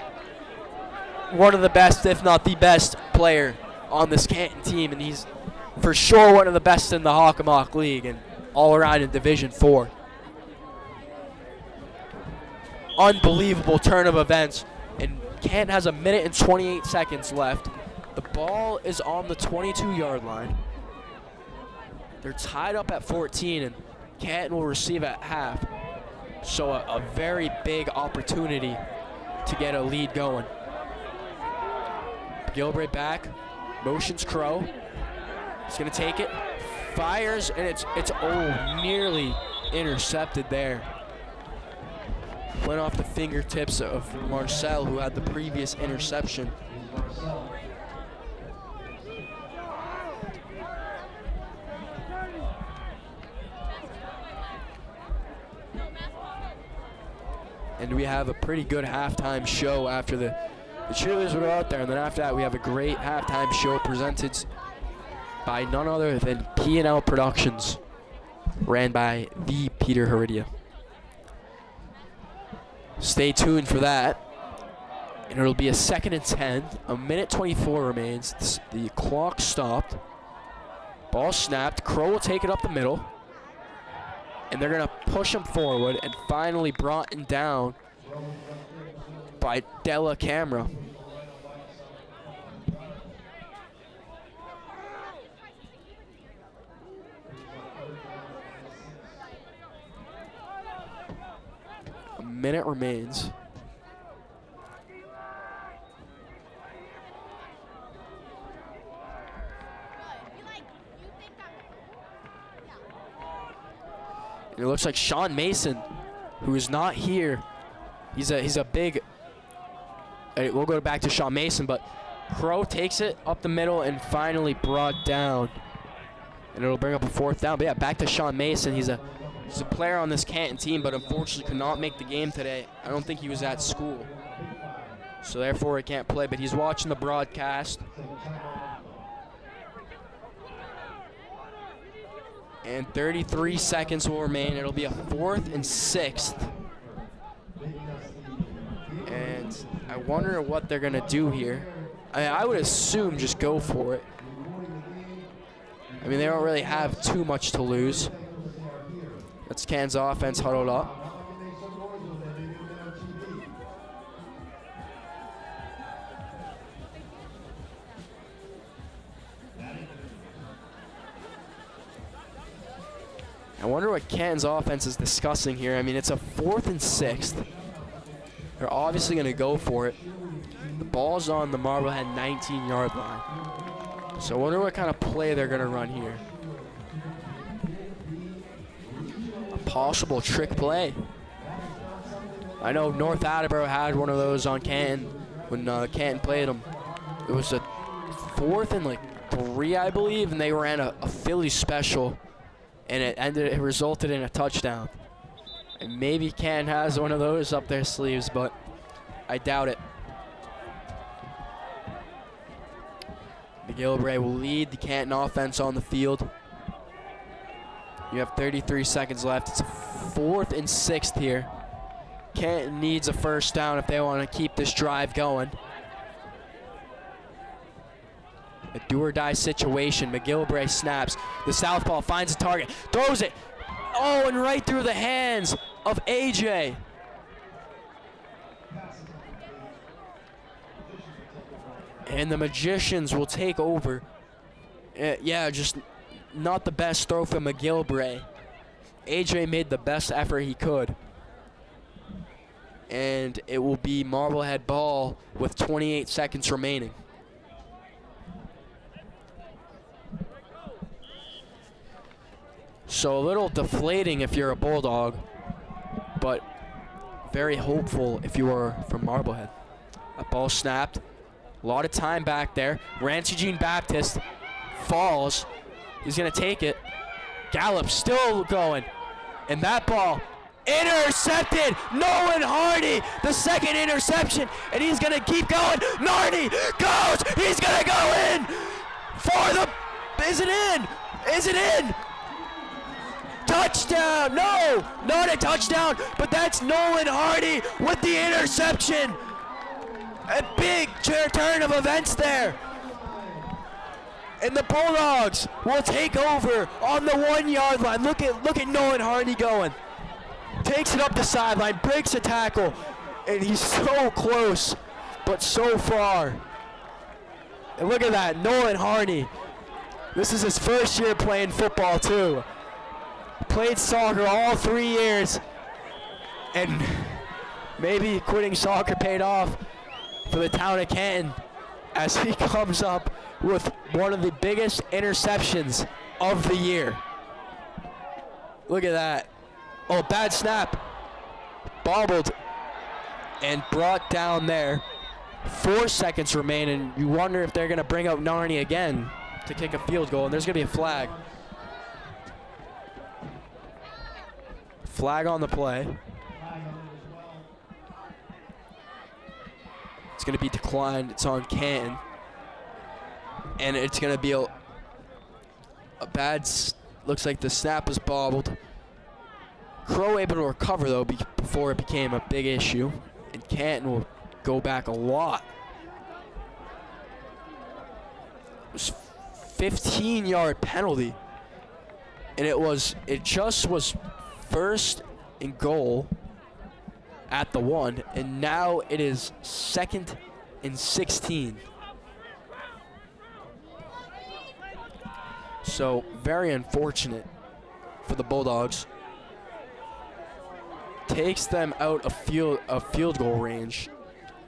one of the best, if not the best player on this Canton team, and he's for sure one of the best in the Hockomock League and all around in Division 4. Unbelievable turn of events, and Canton has 1 minute and 28 seconds left. The ball is on the 22-yard line. They're tied up at 14, and Canton will receive at half. So a very big opportunity to get a lead going. Gilbert back, motions Crow. He's gonna take it, fires, and it's nearly intercepted there. Went off the fingertips of Marcel, who had the previous interception. And we have a pretty good halftime show after the cheerleaders were out there, and then after that we have a great halftime show presented by none other than P&L Productions, ran by the Peter Heredia. Stay tuned for that, and it'll be a 2nd and 10. 1 minute 24 remains. The clock stopped. Ball snapped. Crow will take it up the middle, and they're gonna push him forward, and finally brought him down by Della Camera. A minute remains. It looks like Sean Mason, who is not here. He's a big. We'll go back to Sean Mason, but Crow takes it up the middle and finally brought down, and it'll bring up a 4th down. But yeah, back to Sean Mason. He's a player on this Canton team, but unfortunately could not make the game today. I don't think he was at school, so therefore he can't play. But he's watching the broadcast. And 33 seconds will remain. It'll be a 4th and 6th. And I wonder what they're going to do here. I would assume just go for it. I mean, they don't really have too much to lose. That's Canton's offense huddled up. I wonder what Canton's offense is discussing here. I mean, it's a 4th and 6th. They're obviously going to go for it. The ball's on the Marblehead 19-yard line. So I wonder what kind of play they're going to run here. A possible trick play. I know North Attleboro had one of those on Canton when Canton played them. It was a 4th and 3, I believe, and they ran a Philly special. And it resulted in a touchdown. And maybe Canton has one of those up their sleeves, but I doubt it. McGillivray will lead the Canton offense on the field. You have 33 seconds left. It's a 4th and 6th here. Canton needs a 1st down if they want to keep this drive going. A do-or-die situation. McGillivray snaps. The southpaw finds a target. Throws it. Oh, and right through the hands of AJ. And the Magicians will take over. Yeah, just not the best throw for McGillivray. AJ made the best effort he could. And it will be Marblehead ball with 28 seconds remaining. So a little deflating if you're a Bulldog, but very hopeful if you are from Marblehead. A ball snapped. A lot of time back there. Rance Eugene Baptist falls. He's going to take it. Gallup still going. And that ball intercepted. Nolan Hardy, the second interception, and he's going to keep going. Nardi goes. He's going to go in for the, is it in? Is it in? Touchdown. No, not a touchdown, but that's Nolan Hardy with the interception. A big turn of events there. And the Bulldogs will take over on the 1 yard line. Look at Nolan Hardy going. Takes it up the sideline, breaks a tackle, and he's so close, but so far. And look at that, Nolan Hardy. This is his first year playing football too. Played soccer all 3 years, and maybe quitting soccer paid off for the town of Canton as he comes up with one of the biggest interceptions of the year. Look at that. Oh, bad snap. Bobbled and brought down there. 4 seconds remain, and you wonder if they're going to bring out Narni again to kick a field goal, and there's going to be a flag. Flag on the play. It's going to be declined. It's on Canton. And it's going to be a bad, looks like the snap was bobbled. Crow able to recover, though, before it became a big issue. And Canton will go back a lot. It was 15-yard penalty. And it just was first and goal at the 1. And now it is 2nd and 16. So, very unfortunate for the Bulldogs. Takes them out of field goal range,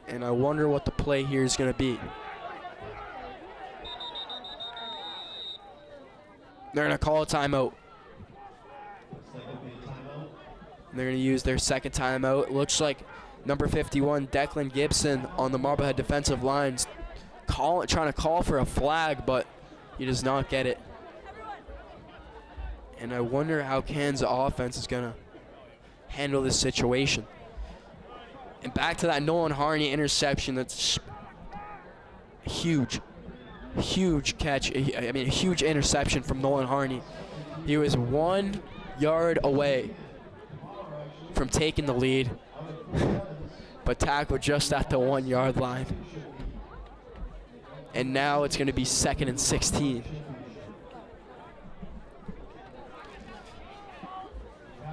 and I wonder what the play here is going to be. They're going to call a timeout. They're going to use their second timeout. It looks like number 51, Declan Gibson, on the Marblehead defensive lines, trying to call for a flag, but he does not get it. And I wonder how Canton's offense is going to handle this situation. And back to that Nolan Harney interception. That's huge catch. I mean, a huge interception from Nolan Harney. He was 1 yard away from taking the lead, but tackled just at the 1 yard line. And now it's going to be 2nd and 16.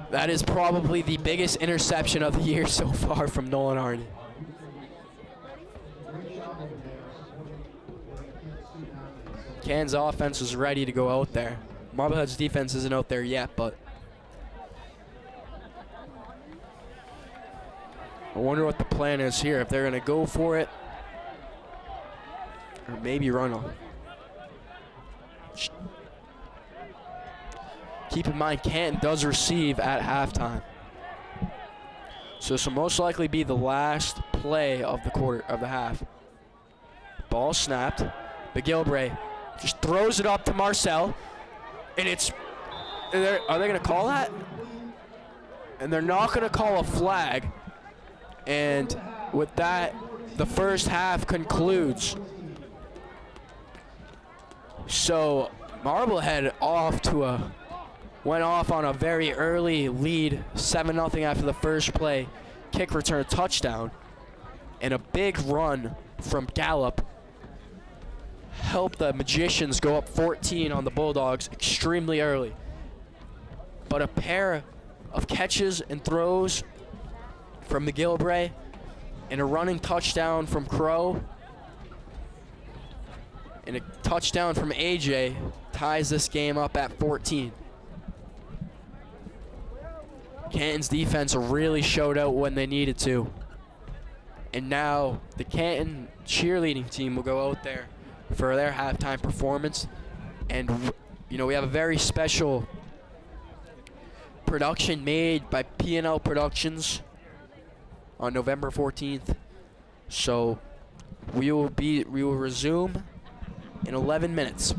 That is probably the biggest interception of the year so far from Nolan Harney. Canton's offense is ready to go out there. Marblehead's defense isn't out there yet, but I wonder what the plan is here. If they're going to go for it, or maybe run them. Keep in mind, Canton does receive at halftime. So this will most likely be the last play of the quarter, of the half. Ball snapped. McGilbray just throws it up to Marcel. And it's, are they going to call that? And they're not going to call a flag. And with that, the first half concludes. So Marblehead went off on a very early lead, 7-0 after the first play. Kick return touchdown. And a big run from Gallup helped the Magicians go up 14 on the Bulldogs extremely early. But a pair of catches and throws from McGilbray and a running touchdown from Crow and a touchdown from AJ ties this game up at 14. Canton's defense really showed out when they needed to. And now the Canton cheerleading team will go out there for their halftime performance. And, you know, we have a very special production made by P&L Productions on November 14th. So we will resume in 11 minutes.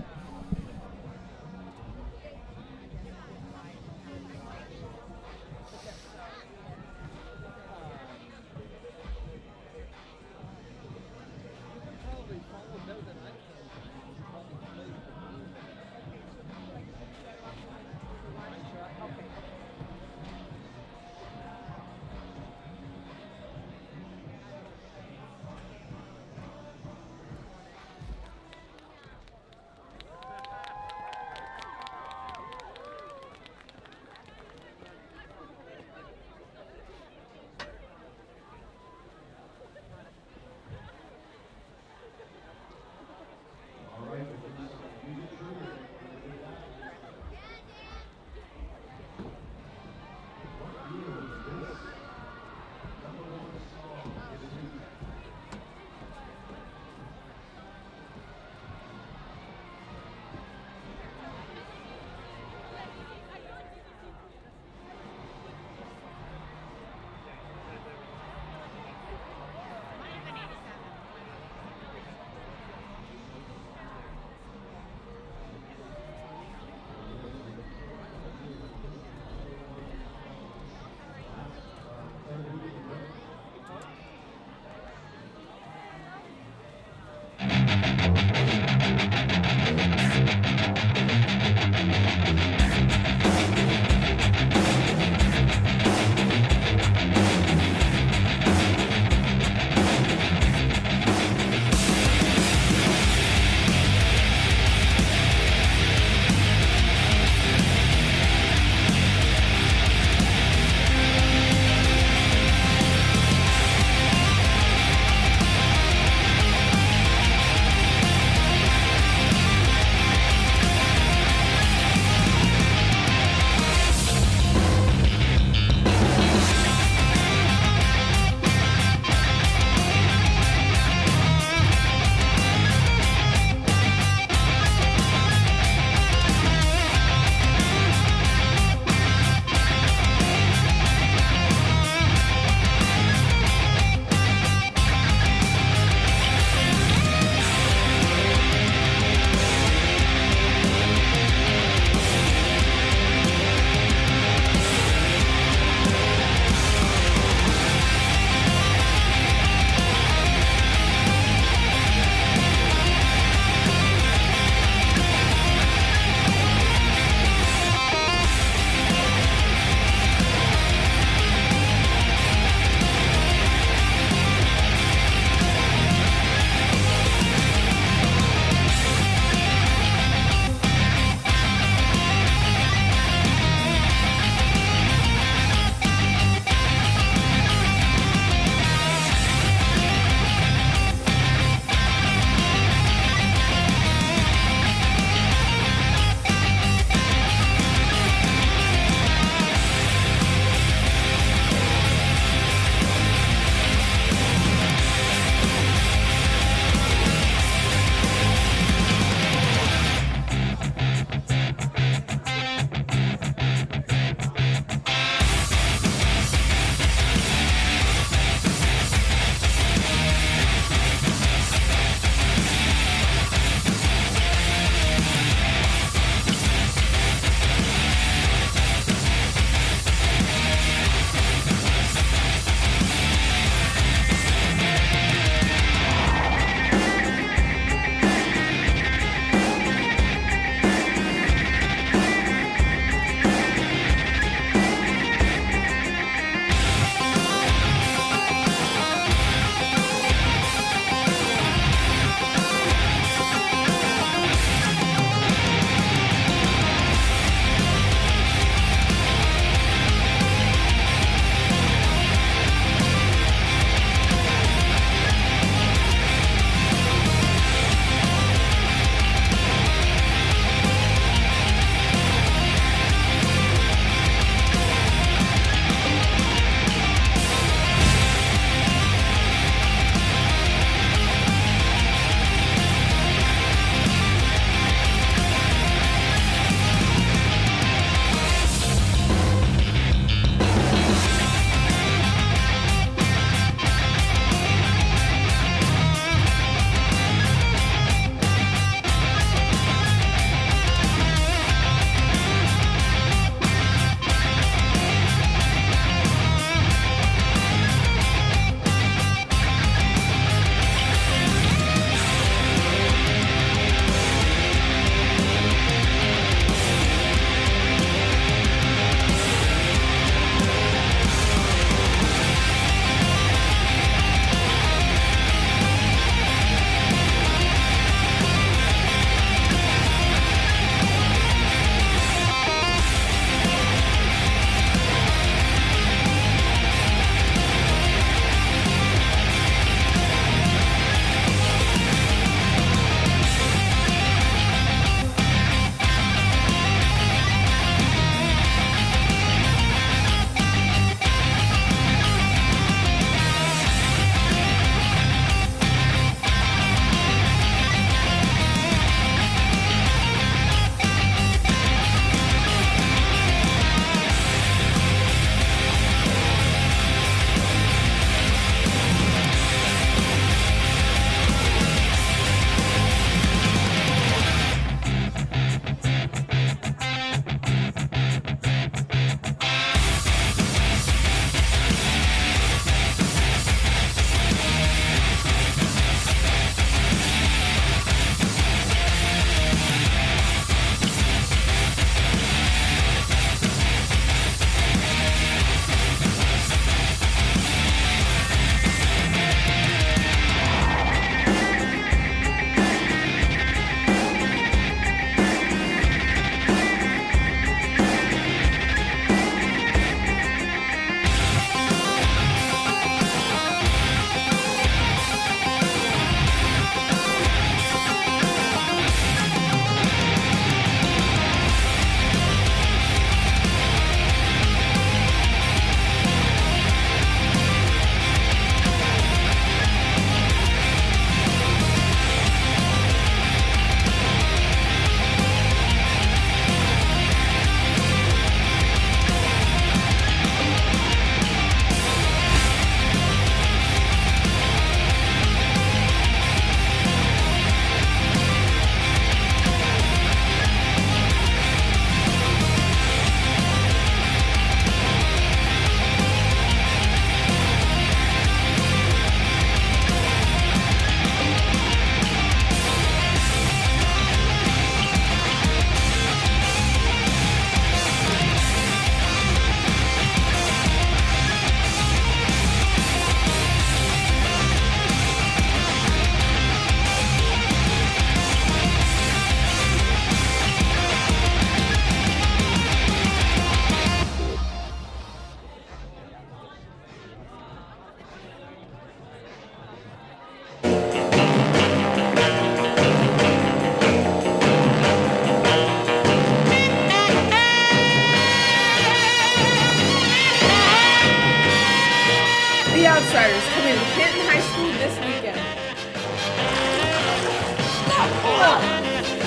Outsiders coming to Canton High School this weekend.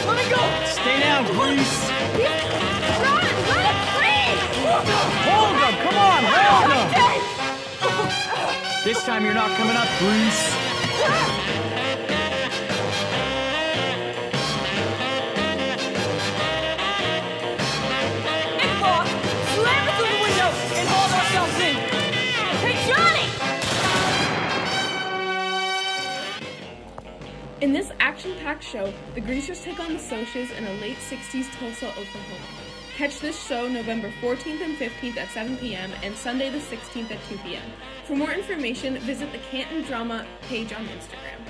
Let me go! Stay down, Grease! Run! Let him free! Hold him! Come on, hold him! This time you're not coming up, Grease. Slam it through the window and haul ourselves in. Hey, Johnny! In this action-packed show, the Greasers take on the Socias in a late 60s Tulsa, Oklahoma. Catch this show November 14th and 15th at 7 p.m. and Sunday the 16th at 2 p.m. For more information, visit the Canton Drama page on Instagram.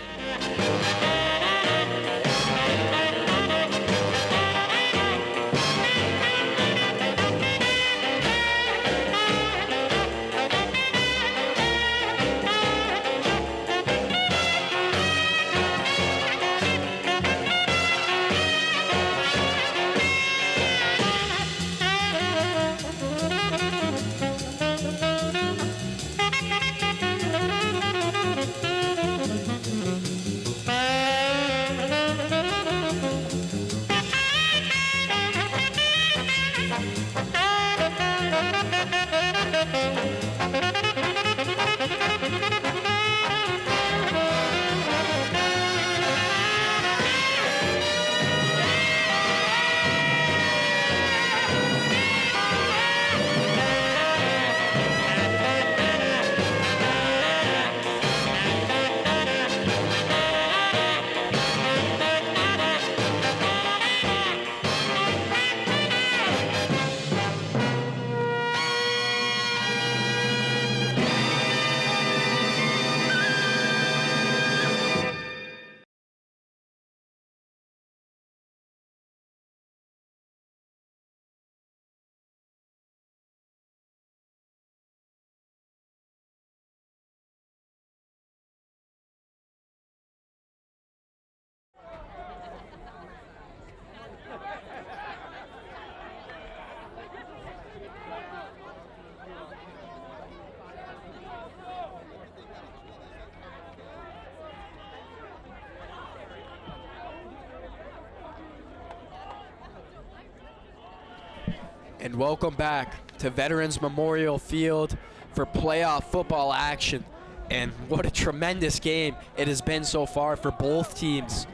And welcome back to Veterans Memorial Field for playoff football action. And what a tremendous game it has been so far for both teams.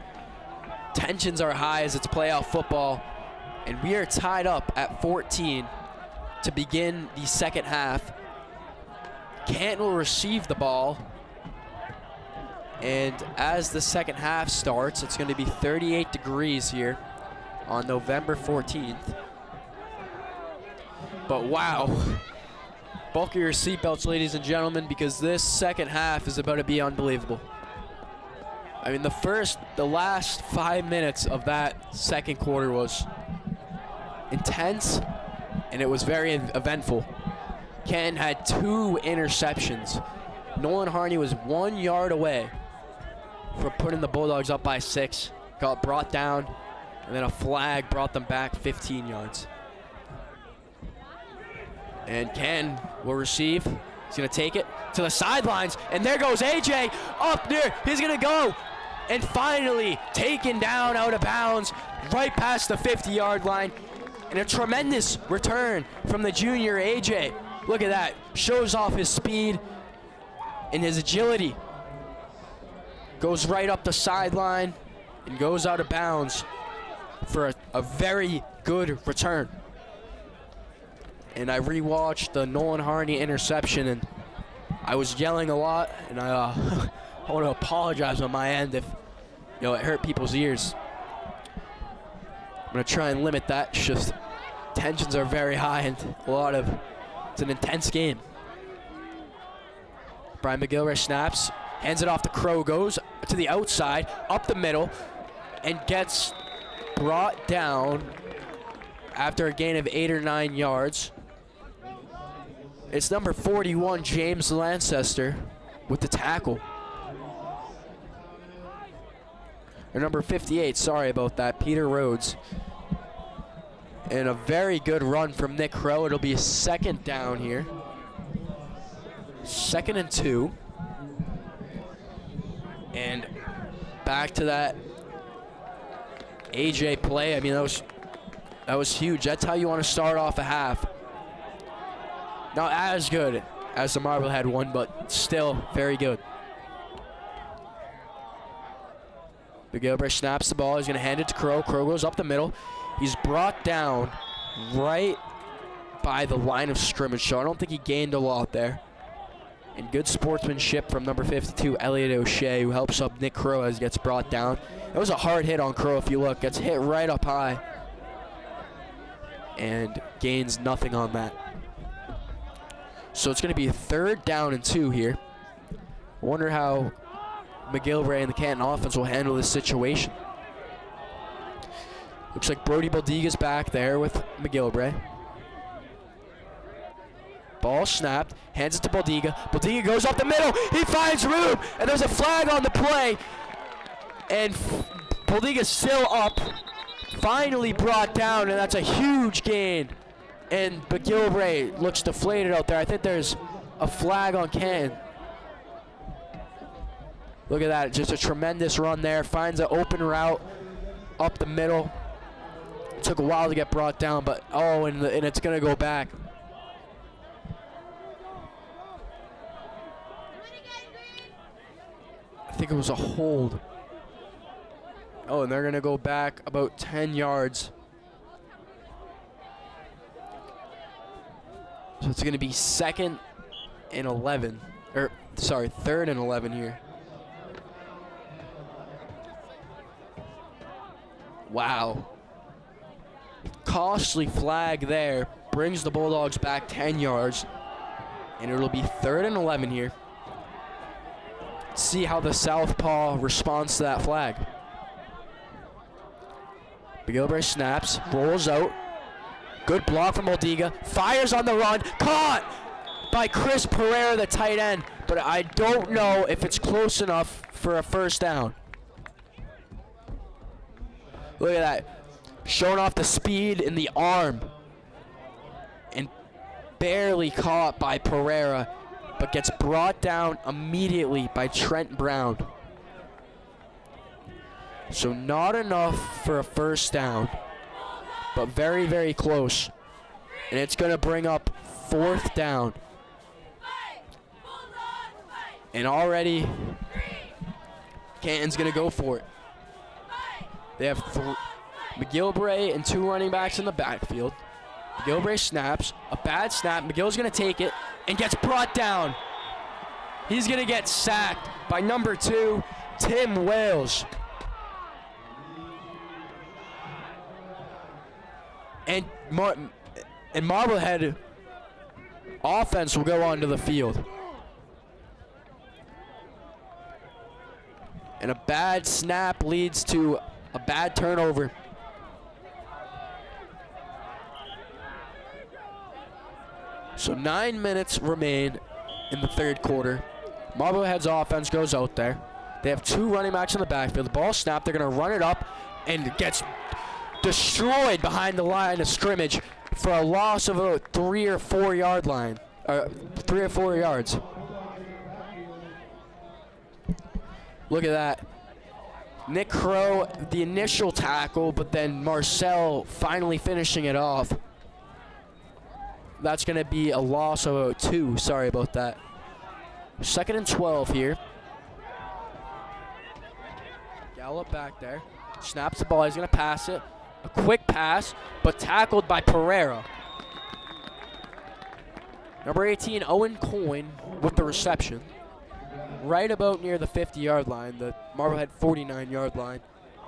Tensions are high as it's playoff football, and we are tied up at 14 to begin the second half. Canton will receive the ball, and as the second half starts, it's going to be 38 degrees here on November 14th. But wow, buckle your seatbelts, ladies and gentlemen, because this second half is about to be unbelievable. I mean, the last 5 minutes of that second quarter was intense, and it was very eventful. Canton had 2 interceptions. Nolan Harney was 1 yard away from putting the Bulldogs up by 6. Got brought down, and then a flag brought them back 15 yards. And Canton will receive. He's going to take it to the sidelines, and there goes AJ up there. He's going to go, and finally taken down out of bounds right past the 50-yard line. And a tremendous return from the junior AJ. Look at that. Shows off his speed and his agility. Goes right up the sideline and goes out of bounds for a very good return. And I rewatched the Nolan Harney interception, and I was yelling a lot, and I want to apologize on my end if it hurt people's ears. I'm going to try and limit that. It's just tensions are very high, and it's an intense game. Brian McGilchrist snaps, hands it off to Crow, goes to the outside, up the middle, and gets brought down after a gain of 8 or 9 yards. It's number 41, James Lancester, with the tackle. Or number 58, sorry about that, Peter Rhodes. And a very good run from Nick Crow. It'll be a second down here. 2nd and 2. And back to that AJ play. I mean, that was huge. That's how you want to start off a half. Not as good as the Marblehead one, but still very good. McGilvray snaps the ball. He's going to hand it to Crow. Crow goes up the middle. He's brought down right by the line of scrimmage, so I don't think he gained a lot there. And good sportsmanship from number 52, Elliot O'Shea, who helps up Nick Crow as he gets brought down. That was a hard hit on Crow, if you look. Gets hit right up high and gains nothing on that. So it's going to be a 3rd down and 2 here. I wonder how McGilvray and the Canton offense will handle this situation. Looks like Brody Baldiga's back there with McGilvray. Ball snapped, hands it to Baldiga. Baldiga goes up the middle, he finds room, and there's a flag on the play. And Baldiga's still up, finally brought down, and that's a huge gain. And McGilvray looks deflated out there. I think there's a flag on Canton. Look at that, just a tremendous run there. Finds an open route up the middle. It took a while to get brought down, but and it's gonna go back. I think it was a hold. Oh, and they're gonna go back about 10 yards. So it's gonna be 2nd and 11, or sorry, 3rd and 11 here. Wow. Costly flag there. Brings the Bulldogs back 10 yards. And it'll be 3rd and 11 here. See how the southpaw responds to that flag. McGilvray snaps, rolls out. Good block from Baldiga. Fires on the run. Caught by Chris Pereira, the tight end. But I don't know if it's close enough for a 1st down. Look at that. Showing off the speed in the arm. And barely caught by Pereira, but gets brought down immediately by Trent Brown. So not enough for a 1st down, but very, very close. And it's going to bring up 4th down. And already, Canton's going to go for it. They have McGilvray and 2 running backs in the backfield. McGilvray snaps, a bad snap. McGill's going to take it and gets brought down. He's going to get sacked by number 2, Tim Wales. And Marblehead offense will go onto the field. And a bad snap leads to a bad turnover. So 9 minutes remain in the 3rd quarter. Marblehead's offense goes out there. They have 2 running backs in the backfield. The ball snapped. They're going to run it up, and it gets destroyed behind the line of scrimmage for a loss of a 3 or 4 yard line. 3 or 4 yards. Look at that. Nick Crow, the initial tackle, but then Marcel finally finishing it off. That's going to be a loss of 2. Sorry about that. 2nd and 12 here. Gallup back there. Snaps the ball. He's going to pass it. A quick pass, but tackled by Pereira. Number 18, Owen Coyne with the reception. Right about near the 50-yard line, the Marblehead 49-yard line.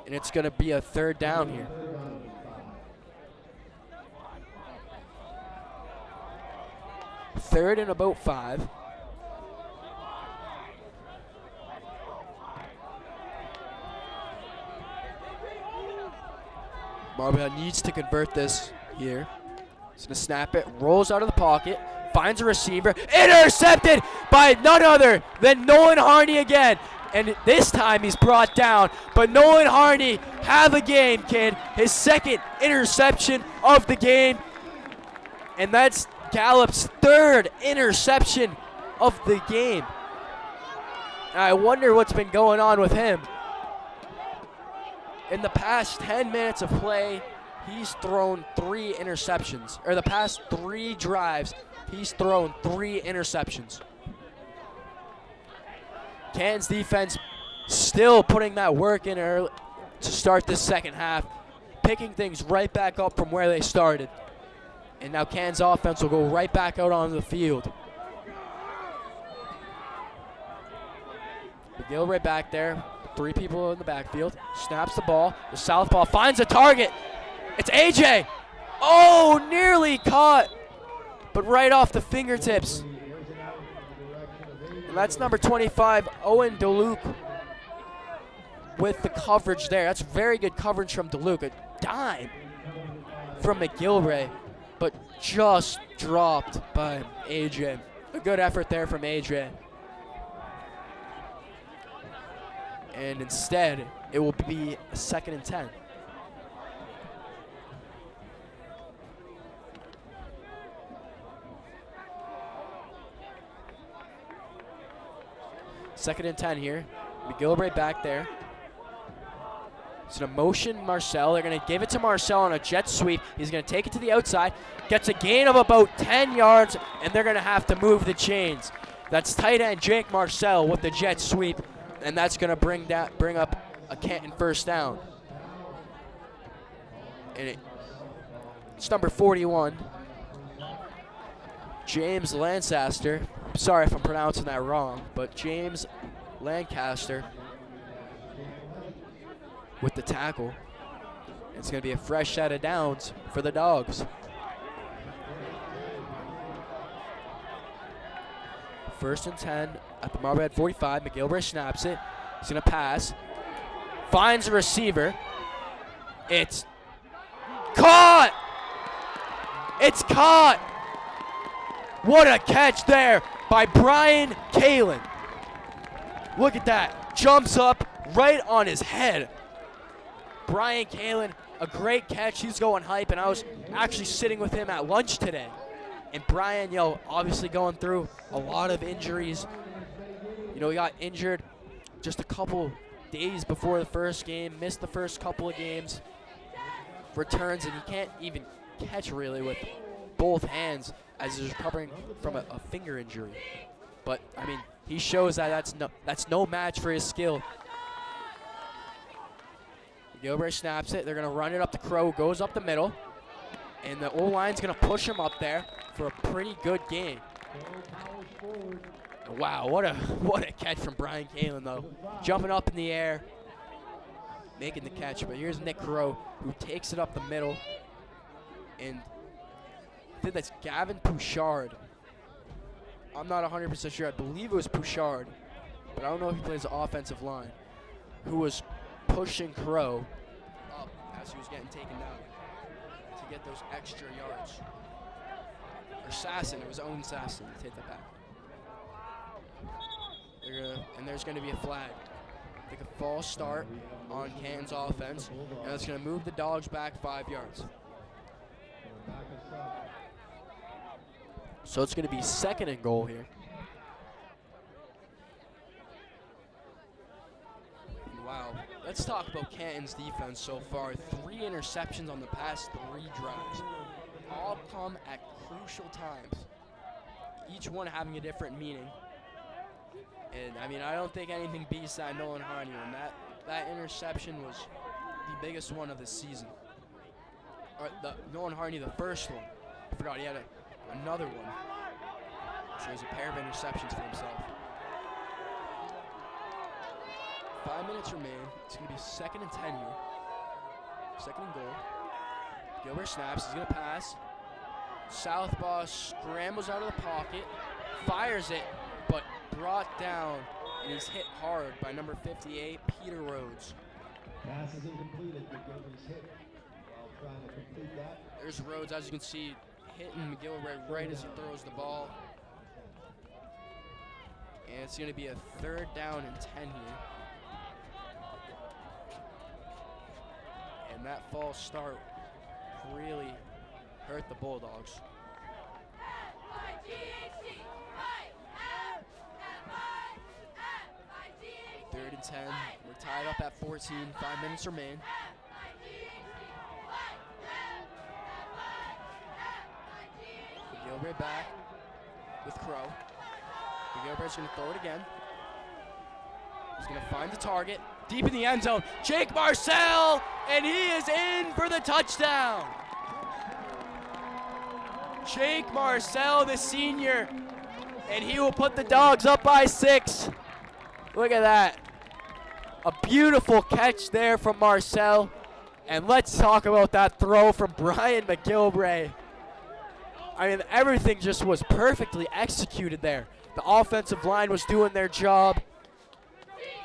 And it's going to be a 3rd down here. Third and about 5. Marblehead needs to convert this here. He's going to snap it, rolls out of the pocket, finds a receiver, intercepted by none other than Nolan Harney again. And this time he's brought down. But Nolan Harney, have a game, kid. His 2nd interception of the game. And that's Gallup's 3rd interception of the game. And I wonder what's been going on with him. In the past 10 minutes of play, he's thrown 3 interceptions. Or the past 3 drives, he's thrown 3 interceptions. Canton's defense still putting that work in early to start this second half, picking things right back up from where they started. And now Canton's offense will go right back out onto the field. McGilwray back there, 3 people in the backfield, snaps the ball, the southpaw finds a target. It's AJ. Oh, nearly caught, but right off the fingertips. And that's number 25, Owen DeLuke, with the coverage there. That's very good coverage from DeLuke. A dime from McGilwray, but just dropped by AJ. A good effort there from AJ. And instead, it will be a 2nd and 10. Second and 10 here. McGilwray back there. It's an motion Marcel. They're going to give it to Marcel on a jet sweep. He's going to take it to the outside. Gets a gain of about 10 yards, and they're going to have to move the chains. That's tight end Jake Marcel with the jet sweep, and that's going to bring up a Canton first down. And it's number 41, James Lancaster. Sorry if I'm pronouncing that wrong, but James Lancaster with the tackle. It's going to be a fresh set of downs for the Dogs. First and 10 at the Marblehead 45. McGilwray snaps it. He's going to pass. Finds a receiver. It's caught! It's caught! What a catch there by Brian Kalin. Look at that. Jumps up right on his head. Brian Kalin, a great catch. He's going hype, and I was actually sitting with him at lunch today. And Brian, obviously going through a lot of injuries. He got injured just a couple days before the first game, missed the first couple of games, returns, and he can't even catch really with both hands as he's recovering from a finger injury. But, he shows that that's no match for his skill. Gilbert snaps it. They're going to run it up to Crow. Goes up the middle. And the O-line's going to push him up there for a pretty good gain. Wow, what a catch from Brian Kalin, though. Jumping up in the air, making the catch. But here's Nick Crow, who takes it up the middle. And I think that's Gavin Pouchard. I'm not 100% sure. I believe it was Pouchard, but I don't know if he plays the offensive line, who was pushing Crow up as he was getting taken down to get those extra yards. Or Sasson, it was Owen Sasson. Take that back. And there's going to be a flag. I think a false start on Canton's offense, and that's going to move the Dogs back 5 yards. So it's going to be 2nd and goal here. Wow. Let's talk about Canton's defense so far. 3 interceptions on the past 3 drives. All come at crucial times. Each one having a different meaning. And, I don't think anything beats that Nolan Harney one. That interception was the biggest one of the season. Or Nolan Harney, the first one. I forgot he had another one. So there's a pair of interceptions for himself. 5 minutes remain. It's going to be 2nd and 10 here. 2nd and goal. Gilbert snaps. He's going to pass. Southpaw scrambles out of the pocket. Fires it, but brought down. And he's hit hard by number 58, Peter Rhodes. Pass is incompleted. McGilwray's hit while trying to complete that. There's Rhodes, as you can see, hitting McGilwray right as he throws the ball. And it's going to be a 3rd down and 10 here. And that false start really hurt the Bulldogs. 10. We're tied up at 14. 5 minutes remain. Gilbert back with Crow. Gilbert's going to throw it again. He's going to find the target. Deep in the end zone. Jake Marcel, and he is in for the touchdown. Jake Marcel, the senior, and he will put the Dogs up by 6. Look at that. A beautiful catch there from Marcel. And let's talk about that throw from Brian McGilvray. I mean, everything just was perfectly executed there. The offensive line was doing their job.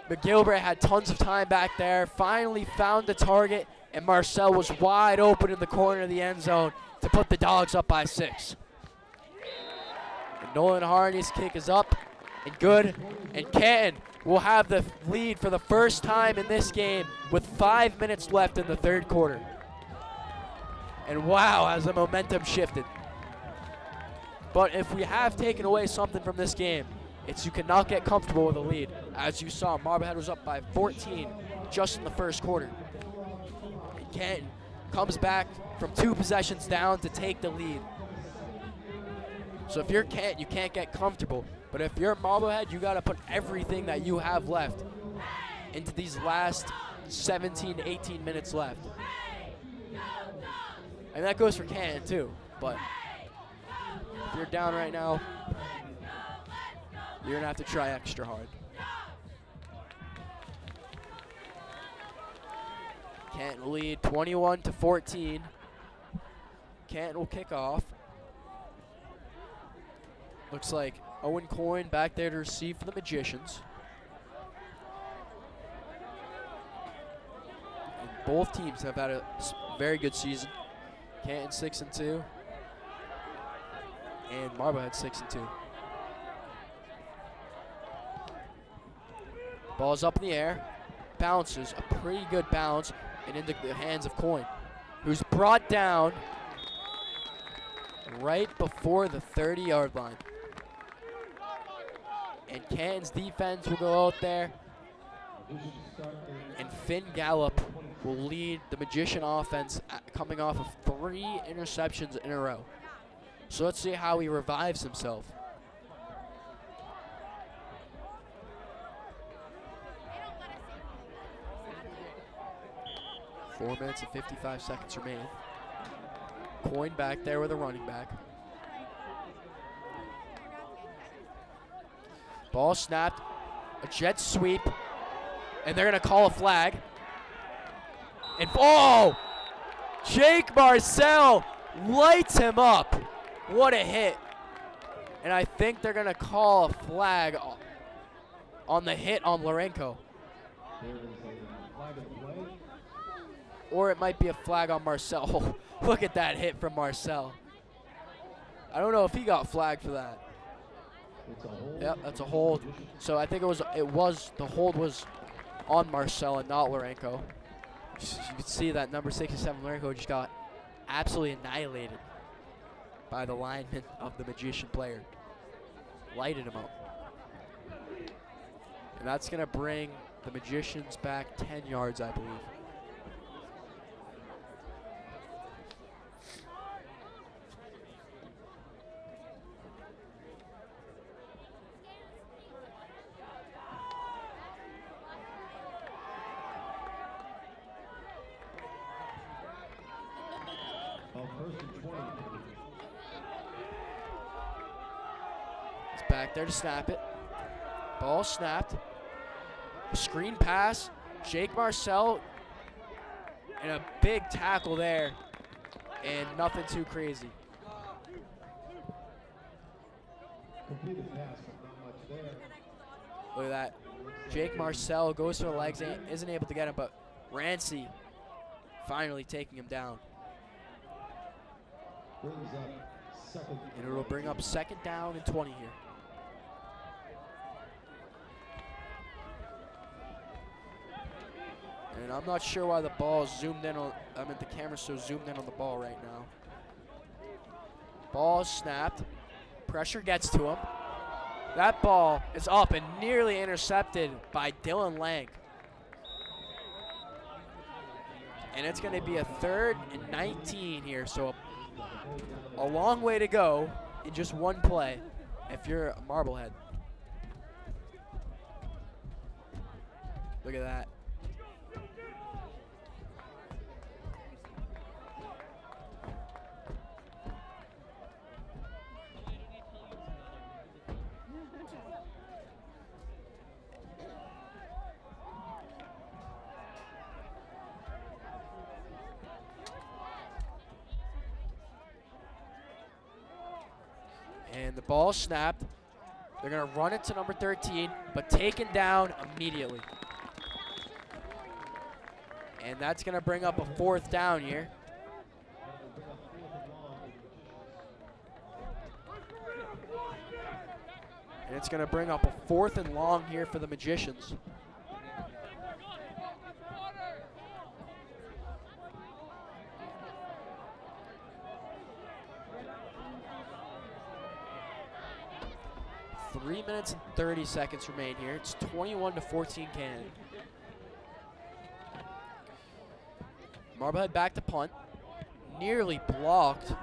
McGilvray had tons of time back there, finally found the target, and Marcel was wide open in the corner of the end zone to put the Dogs up by 6. And Nolan Harney's kick is up and good, and Canton will have the lead for the first time in this game with 5 minutes left in the third quarter. And wow, has the momentum shifted. But if we have taken away something from this game, it's you cannot get comfortable with a lead. As you saw, Marblehead was up by 14 just in the first quarter. And Canton comes back from 2 possessions down to take the lead. So if you're Canton, you can't get comfortable. But if you're Marblehead, you got to put everything that you have left into these last 17, 18 minutes left. And that goes for Canton too. But if you're down right now, you're going to have to try extra hard. Canton will lead 21-14. Canton will kick off. Looks like Owen Coyne back there to receive for the Magicians. And both teams have had a very good season. Canton 6-2. And Marblehead 6-2. Ball's up in the air, bounces, a pretty good bounce, and into the hands of Coyne, who's brought down right before the 30-yard line. And Canton's defense will go out there, and Finn Gallup will lead the Magician offense coming off of 3 interceptions in a row. So let's see how he revives himself. 4 minutes and 55 seconds remain. Coyne back there with a running back. Ball snapped, a jet sweep, and they're going to call a flag. And oh! Jake Marcel lights him up. What a hit. And I think they're going to call a flag on the hit on Lorenko. Or it might be a flag on Marcel. Look at that hit from Marcel. I don't know if he got flagged for that. Yep, that's a hold. So I think the hold was on Marcel and not Lorenko. You can see that number 67 Lorenko just got absolutely annihilated by the lineman of the Magician player. Lighted him up. And that's going to bring the Magicians back 10 yards, I believe. It's back there to snap it. Ball snapped. Screen pass. Jake Marcel. And a big tackle there. And nothing too crazy. Look at that. Jake Marcel goes for the legs, isn't able to get him, but Rancy finally taking him down. And it will bring up 2nd down and 20 here. And I'm not sure why the ball is zoomed in on, the camera's so zoomed in on the ball right now. Ball is snapped. Pressure gets to him. That ball is up and nearly intercepted by Dylan Lang. And it's going to be a 3rd and 19 here, so a long way to go in just one play if you're Marblehead. Look at that. And the ball snapped. They're going to run it to number 13, but taken down immediately. And that's going to bring up a 4th down here. And it's going to bring up a 4th and long here for the Magicians. Three minutes and 30 seconds remain here. It's 21-14 Canton. Marblehead back to punt. Nearly blocked. And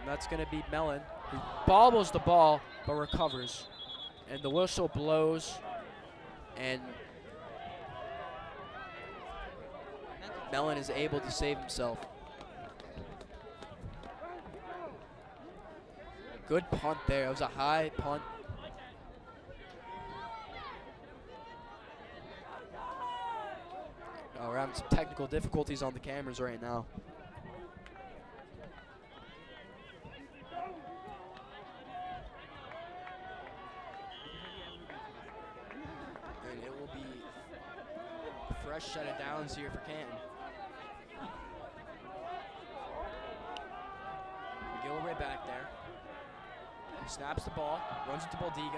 that's going to be Mellon, who bobbles the ball but recovers. And the whistle blows. And Mellon is able to save himself. Good punt there. It was a high punt. Oh, we're having some technical difficulties on the cameras right now. And it will be a fresh set of downs here for Canton. McGillivray back there. He snaps the ball, runs into Bulldog,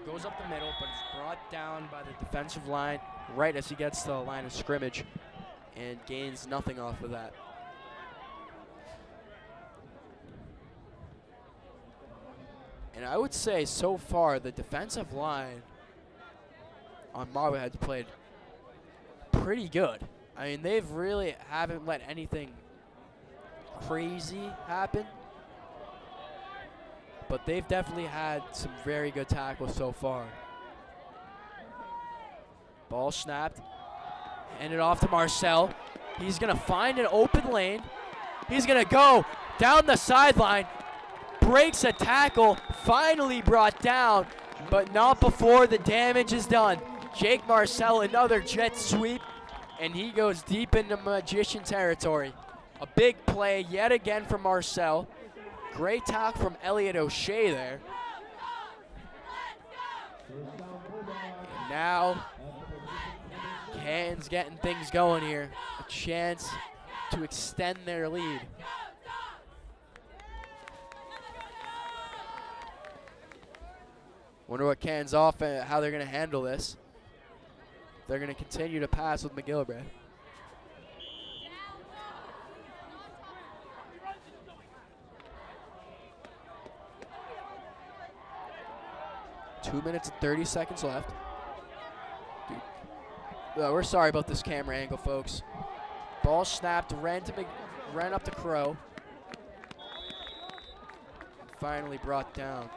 goes up the middle, but is brought down by the defensive line right as he gets to the line of scrimmage and gains nothing off of that. And I would say so far the defensive line on Marblehead's played pretty good. I mean, they've really haven't let anything crazy happen. But they've definitely had some very good tackles so far. Ball snapped. Handed off to Marcel. He's going to find an open lane. He's going to go down the sideline. Breaks a tackle. Finally brought down, but not before the damage is done. Jake Marcel, another jet sweep, and he goes deep into Magician territory. A big play yet again from Marcel. Great tackle from Elliot O'Shea there. And now, Canton's getting things going here. A chance to extend their lead. Wonder what Canton's off and how they're going to handle this. They're going to continue to pass with McGillivray. 2 minutes and 30 seconds left. We're sorry about this camera angle, folks. Ball snapped, ran up to Crow. Finally brought down.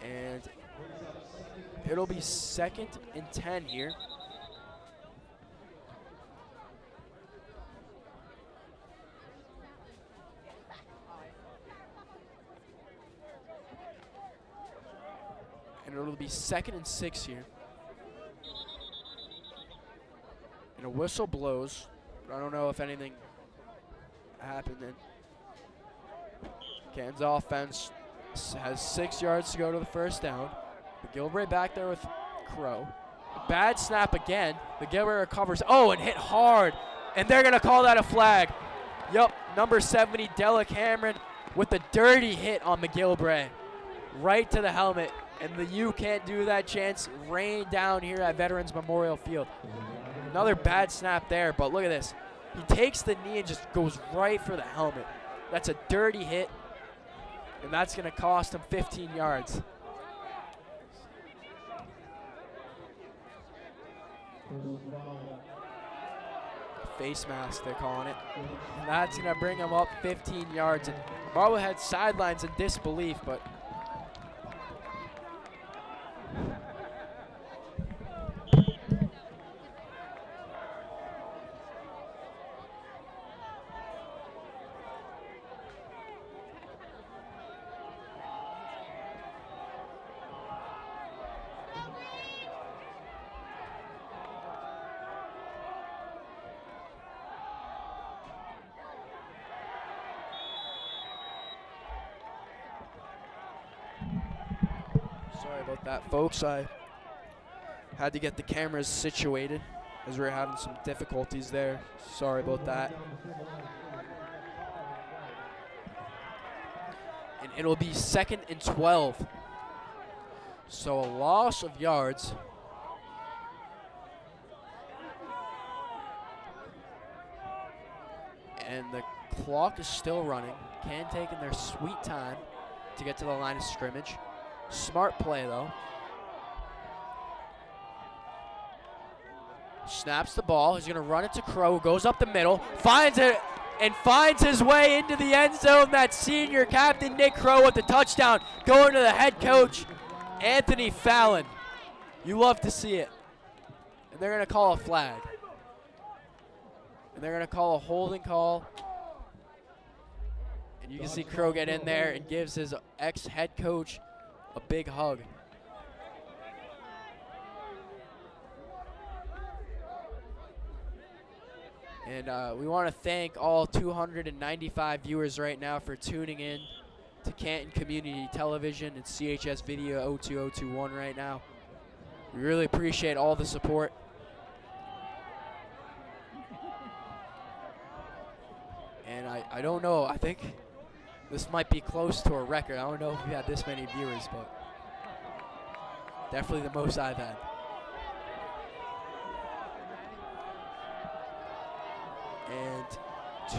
And it'll be 2nd and 10 here. And it'll be 2nd and 6 here. And a whistle blows. I don't know if anything happened then. Canton's offense has 6 yards to go to the first down. McGillivray back there with Crow. A bad snap again. McGillivray recovers. Oh, and hit hard. And they're going to call that a flag. Yup, number 70, Della Cameron, with a dirty hit on McGillivray. Right to the helmet. And the U can't do that chance rain down here at Veterans Memorial Field. Another bad snap there, but look at this. He takes the knee and just goes right for the helmet. That's a dirty hit. And that's going to cost him 15 yards. Face mask, they're calling it. And that's going to bring him up 15 yards. And Marblehead sidelines in disbelief, but sorry about that, folks. I had to get the cameras situated as we were having some difficulties there. Sorry about that. And it'll be 2nd and 12. So a loss of yards. And the clock is still running. Canton taking their sweet time to get to the line of scrimmage. Smart play, though. Snaps the ball. He's going to run it to Crow. Goes up the middle. Finds it and finds his way into the end zone. That senior captain, Nick Crow, with the touchdown. Going to the head coach, Anthony Fallon. You love to see it. And they're going to call a flag. And they're going to call a holding call. And you can see Crow get in there and gives his ex-head coach a big hug. And we want to thank all 295 viewers right now for tuning in to Canton Community Television and CHS Video 02021 right now. We really appreciate all the support. And I don't know, I think this might be close to a record. I don't know if we had this many viewers, but definitely the most I've had. And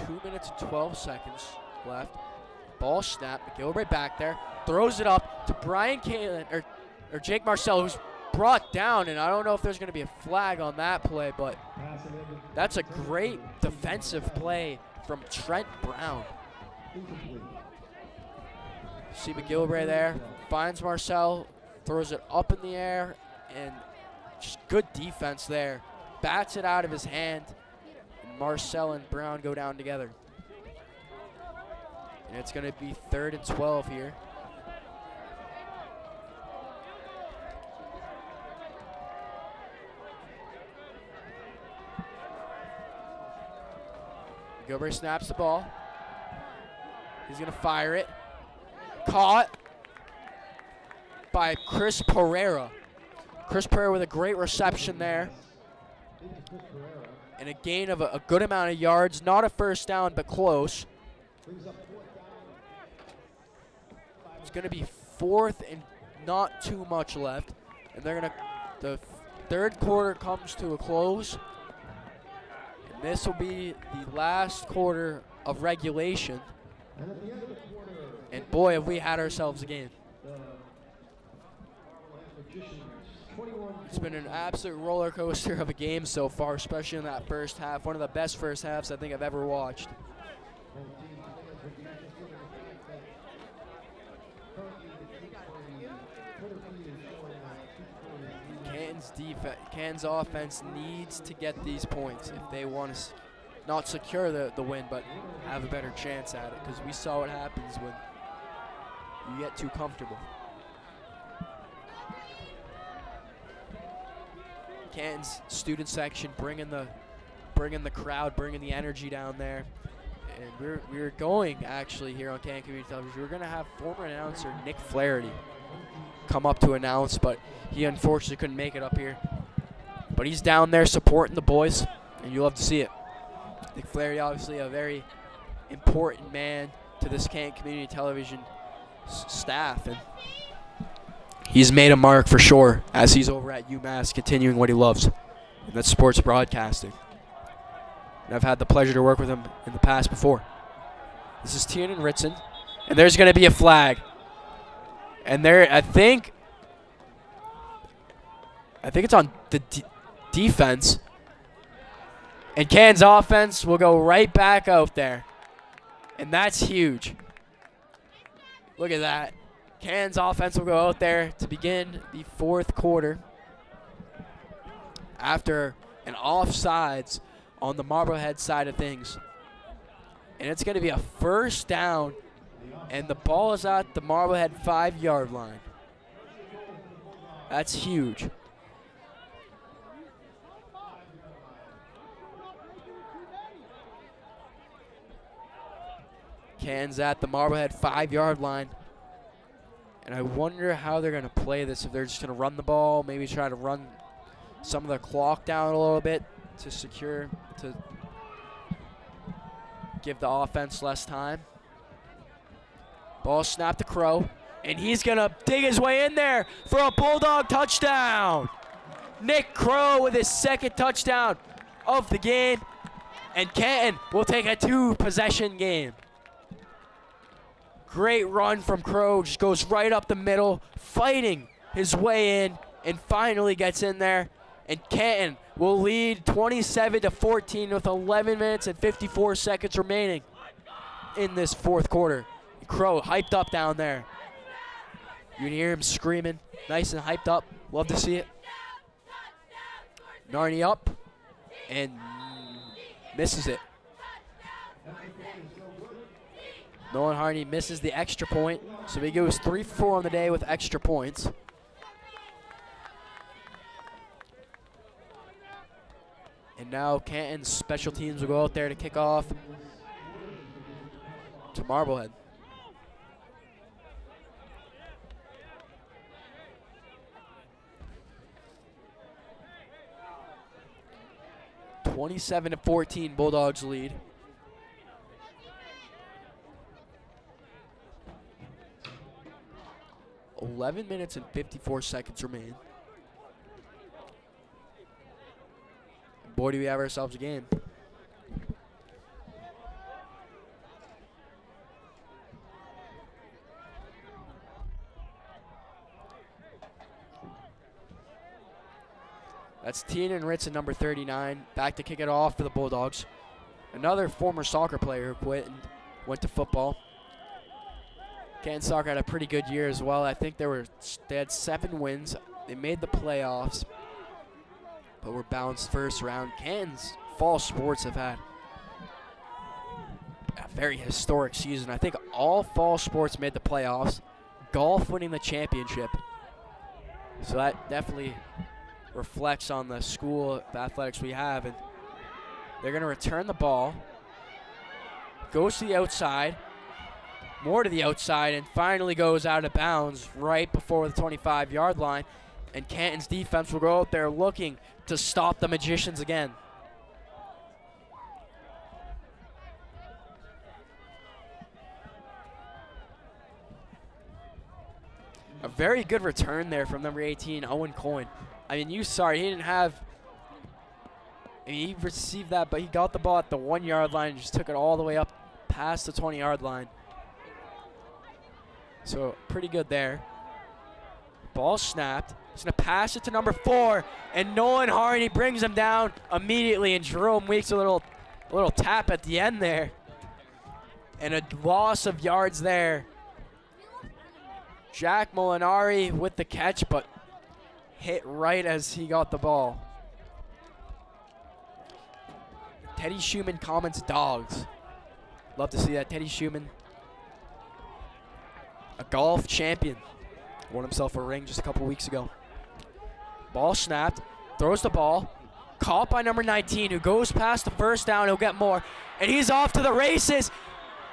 2 minutes and 12 seconds left. Ball snap. McGilwray back there. Throws it up to Brian Kalen, or Jake Marcel, who's brought down. And I don't know if there's going to be a flag on that play, but that's a great defensive play from Trent Brown. See McGilwray there. Finds Marcel. Throws it up in the air. And just good defense there. Bats it out of his hand. Marcel and Brown go down together. And it's going to be 3rd and 12 here. Gilbert snaps the ball. He's going to fire it. Caught by Chris Pereira. Chris Pereira with a great reception there. And a gain of a good amount of yards. Not a first down, but close. It's going to be 4th and not too much left. And they're going to, the third quarter comes to a close. And this will be the last quarter of regulation. And boy, have we had ourselves a game. It's been an absolute roller coaster of a game so far, especially in that first half. One of the best first halves I think I've ever watched. Canton's offense needs to get these points if they want to not secure the win, but have a better chance at it, because we saw what happens when you get too comfortable. Canton's student section bringing the crowd, bringing the energy down there. And we're going, actually, here on Canton Community Television, we're going to have former announcer Nick Flaherty come up to announce, but he unfortunately couldn't make it up here. But he's down there supporting the boys, and you love to see it. Nick Flaherty, obviously a very important man to this Canton Community Television staff, and he's made a mark for sure as he's over at UMass continuing what he loves, and that's sports broadcasting. And I've had the pleasure to work with him in the past before. This is Tiernan Ritson, And there's going to be a flag. And there, I think it's on the defense. And Canton's offense will go right back out there. And that's huge. Look at that. Canton's offense will go out there to begin the fourth quarter after an offsides on the Marblehead side of things. And it's going to be a first down, and the ball is at the Marblehead 5-yard line. That's huge. Canton's at the Marblehead 5-yard line. And I wonder how they're going to play this. If they're just going to run the ball, maybe try to run some of the clock down a little bit to give the offense less time. Ball snapped to Crow, and he's going to dig his way in there for a Bulldog touchdown. Nick Crow with his second touchdown of the game, and Canton will take a 2-possession game. Great run from Crow, just goes right up the middle, fighting his way in, and finally gets in there. And Canton will lead 27-14 with 11 minutes and 54 seconds remaining in this fourth quarter. Crow hyped up down there. You can hear him screaming, nice and hyped up. Love to see it. Narney up and misses it. Nolan Harney misses the extra point, so he goes 3 for 4 on the day with extra points. And now Canton's special teams will go out there to kick off to Marblehead. (27-14) Bulldogs lead. (11 minutes and 54 seconds remain. Boy, do we have ourselves a game. That's Tiernan Ritz at number 39, back to kick it off for the Bulldogs. Another former soccer player who quit and went to football. Canton Soccer had a pretty good year as well. I think they had 7 wins. They made the playoffs, but were bounced first round. Canton's fall sports have had a very historic season. I think all fall sports made the playoffs, golf winning the championship. So that definitely reflects on the school of athletics we have. And they're going to return the ball, goes to the outside, more to the outside, and finally goes out of bounds right before the 25-yard line. And Canton's defense will go out there looking to stop the Magicians again. A very good return there from number 18, Owen Coyne. I mean, he didn't have, he received that, but he got the ball at the 1-yard line and just took it all the way up past the 20-yard line. So pretty good there. Ball snapped. He's going to pass it to number 4, and Nolan Harney brings him down immediately, and Jerome Weeks a little tap at the end there. And a loss of yards there. Jack Molinari with the catch, but hit right as he got the ball. Teddy Schumann comments dogs. Love to see that. Teddy Schumann, a golf champion. Won himself a ring just a couple weeks ago. Ball snapped, throws the ball, caught by number 19, who goes past the first down. He'll get more, and he's off to the races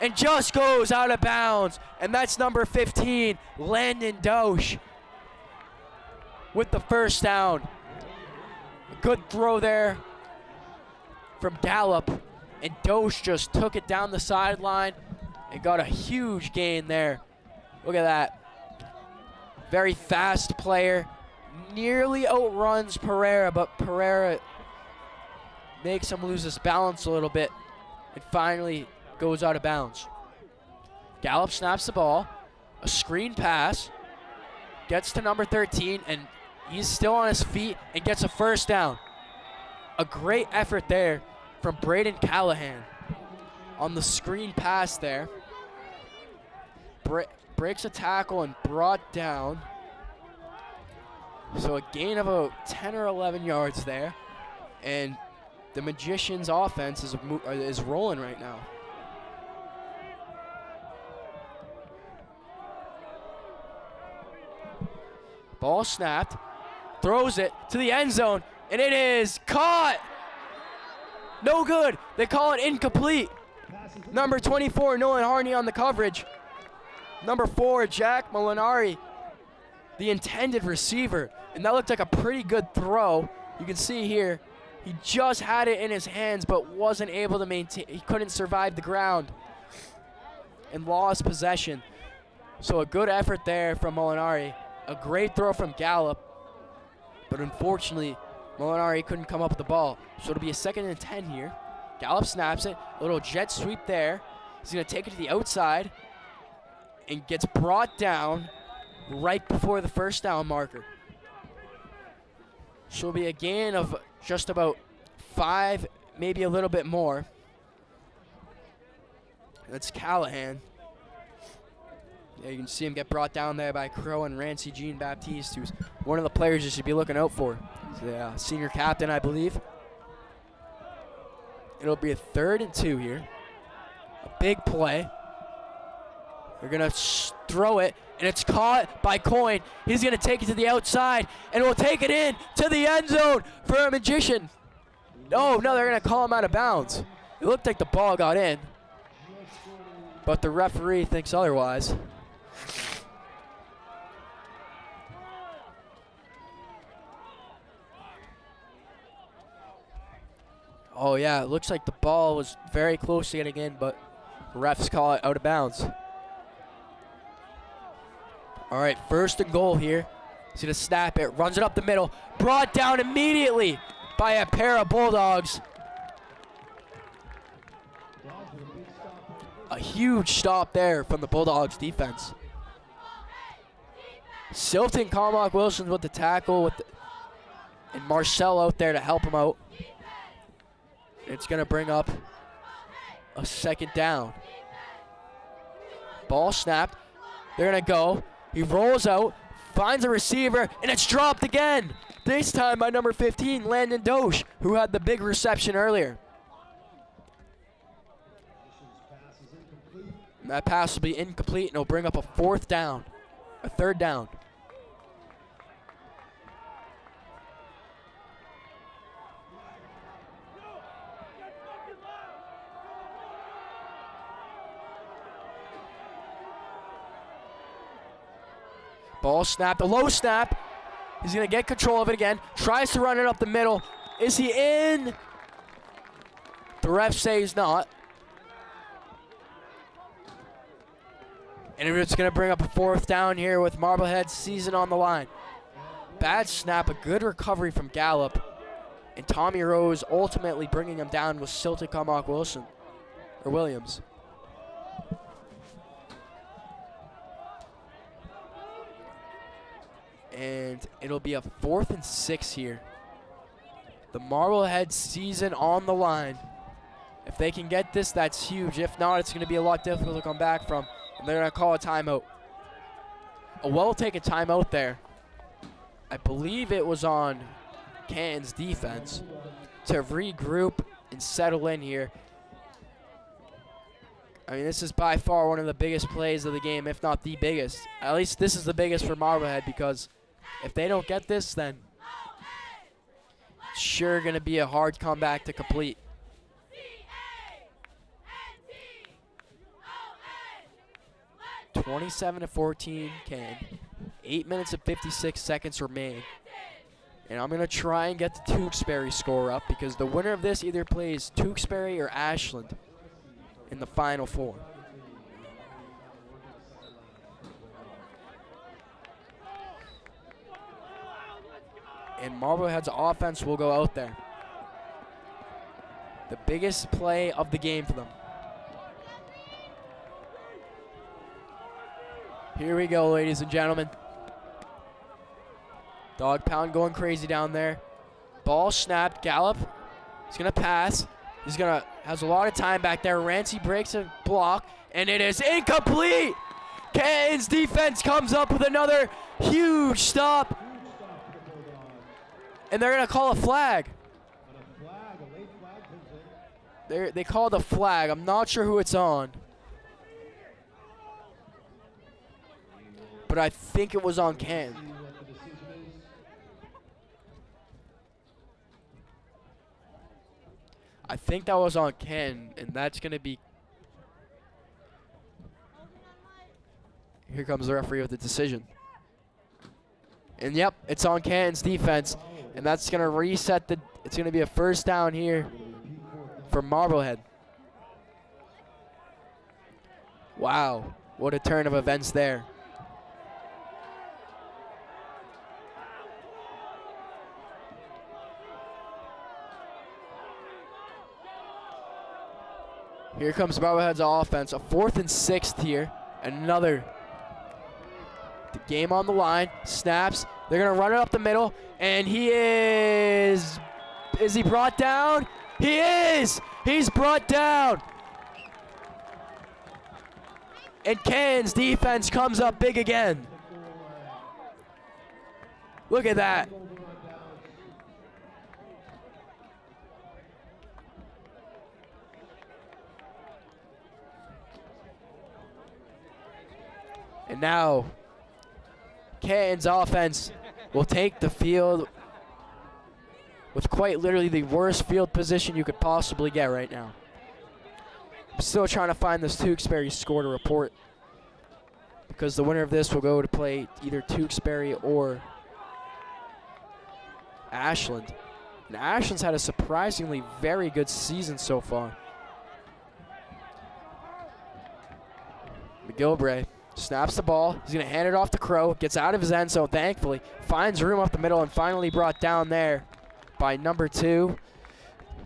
and just goes out of bounds. And that's number 15, Landon Dosh, with the first down. A good throw there from Gallup, and Dosh just took it down the sideline and got a huge gain there. Look at that. Very fast player. Nearly outruns Pereira, but Pereira makes him lose his balance a little bit and finally goes out of bounds. Gallup snaps the ball. A screen pass. Gets to number 13, and he's still on his feet and gets a first down. A great effort there from Braden Callahan on the screen pass there. Breaks a tackle and brought down. So a gain of about 10 or 11 yards there. And the Magicians' offense is rolling right now. Ball snapped. Throws it to the end zone. And it is caught. No good. They call it incomplete. Number 24, Nolan Harney on the coverage. Number 4, Jack Molinari, the intended receiver. And that looked like a pretty good throw. You can see here, he just had it in his hands but wasn't able to maintain. He couldn't survive the ground and lost possession. So a good effort there from Molinari. A great throw from Gallup. But unfortunately, Molinari couldn't come up with the ball. So it'll be a 2nd and 10 here. Gallup snaps it. A little jet sweep there. He's going to take it to the outside and gets brought down right before the first down marker. So it'll be a gain of just about 5, maybe a little bit more. That's Callahan. Yeah, you can see him get brought down there by Crow and Rancy Jean-Baptiste, who's one of the players you should be looking out for. He's the senior captain, I believe. It'll be a 3rd and 2 here. A big play. They're going to throw it, and it's caught by Coyne. He's going to take it to the outside, and will take it in to the end zone for a Magician. Oh, no, they're going to call him out of bounds. It looked like the ball got in, but the referee thinks otherwise. Oh, yeah, it looks like the ball was very close to getting in, but the refs call it out of bounds. All right, 1st and goal here. He's going to snap it, runs it up the middle, brought down immediately by a pair of Bulldogs. A huge stop there from the Bulldogs defense. Silton Carmack Wilson with the tackle, and Marcel out there to help him out. It's going to bring up a 2nd down. Ball snapped. They're going to go. He rolls out, finds a receiver, and it's dropped again. This time by number 15, Landon Dosh, who had the big reception earlier. And that pass will be incomplete, and it'll bring up a 4th down, a 3rd down. Ball snapped, a low snap. He's going to get control of it again. Tries to run it up the middle. Is he in? The refs say he's not. And it's going to bring up a 4th down here with Marblehead's season on the line. Bad snap, a good recovery from Gallup. And Tommy Rose ultimately bringing him down with Silton Carmack Williams. And it'll be a 4th and 6 here. The Marblehead season on the line. If they can get this, that's huge. If not, it's going to be a lot difficult to come back from. And they're going to call a timeout. A well-taken timeout there. I believe it was on Canton's defense to regroup and settle in here. I mean, this is by far one of the biggest plays of the game, if not the biggest. At least this is the biggest for Marblehead, because if they don't get this, then it's sure going to be a hard comeback to complete. (27-14) Canton. 8 minutes and 56 seconds remain. And I'm going to try and get the Tewksbury score up, because the winner of this either plays Tewksbury or Ashland in the Final Four. And Marblehead's offense will go out there. The biggest play of the game for them. Here we go, ladies and gentlemen. Dog pound going crazy down there. Ball snapped. Gallup. He's going to pass. Has a lot of time back there. Rancy breaks a block, and it is incomplete. Canton's defense comes up with another huge stop. And they're going to call a flag. They called a flag. I'm not sure who it's on. But I think it was on Canton. I think that was on Canton, and that's going to be... Here comes the referee with the decision. And yep, it's on Canton's defense, and that's going to reset the... It's going to be a first down here for Marblehead. Wow, what a turn of events there. Here comes Marblehead's offense. A 4th and 6 here. Another. The game on the line. Snaps. They're going to run it up the middle. And he is... Is he brought down? He is! He's brought down. And Canton's defense comes up big again. Look at that. And now, Canton's offense will take the field with quite literally the worst field position you could possibly get right now. I'm still trying to find this Tewksbury score to report, because the winner of this will go to play either Tewksbury or Ashland. And Ashland's had a surprisingly very good season so far. McGilbray snaps the ball. He's going to hand it off to Crow. Gets out of his end zone, thankfully. Finds room up the middle and finally brought down there by number 2,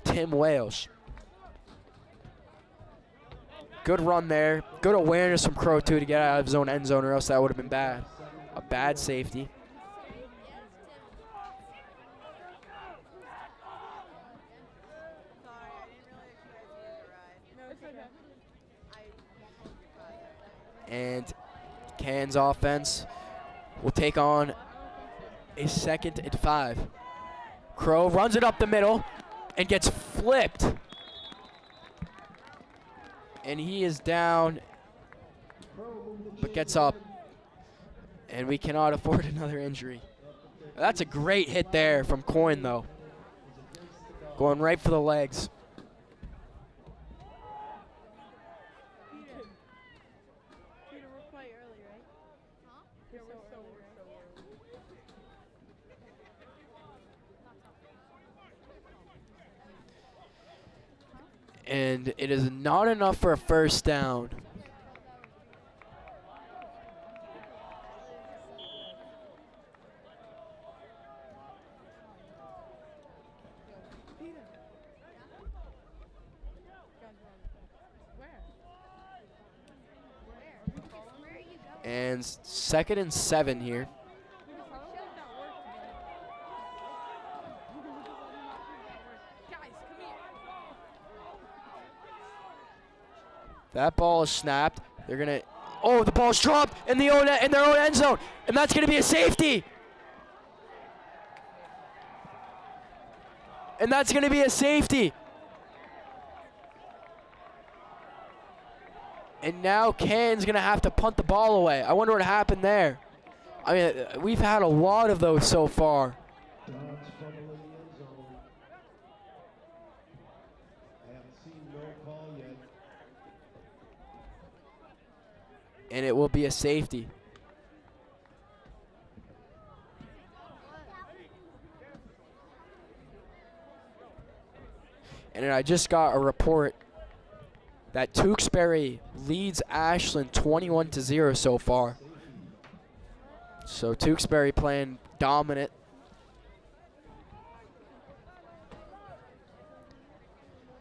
Tim Wales. Good run there. Good awareness from Crow, too, to get out of his own end zone, or else that would have been bad. A bad safety. And Canton's offense will take on a 2nd and 5. Crow runs it up the middle and gets flipped. And he is down, but gets up. And we cannot afford another injury. That's a great hit there from Coyne, though. Going right for the legs. And it is not enough for a first down. And 2nd and 7 here. That ball is snapped. They're gonna. Oh, the ball's dropped in their own end zone, and that's gonna be a safety. And that's gonna be a safety. And now Canton's gonna have to punt the ball away. I wonder what happened there. I mean, we've had a lot of those so far. And it will be a safety. And I just got a report that Tewksbury leads Ashland 21-0 so far. So Tewksbury playing dominant.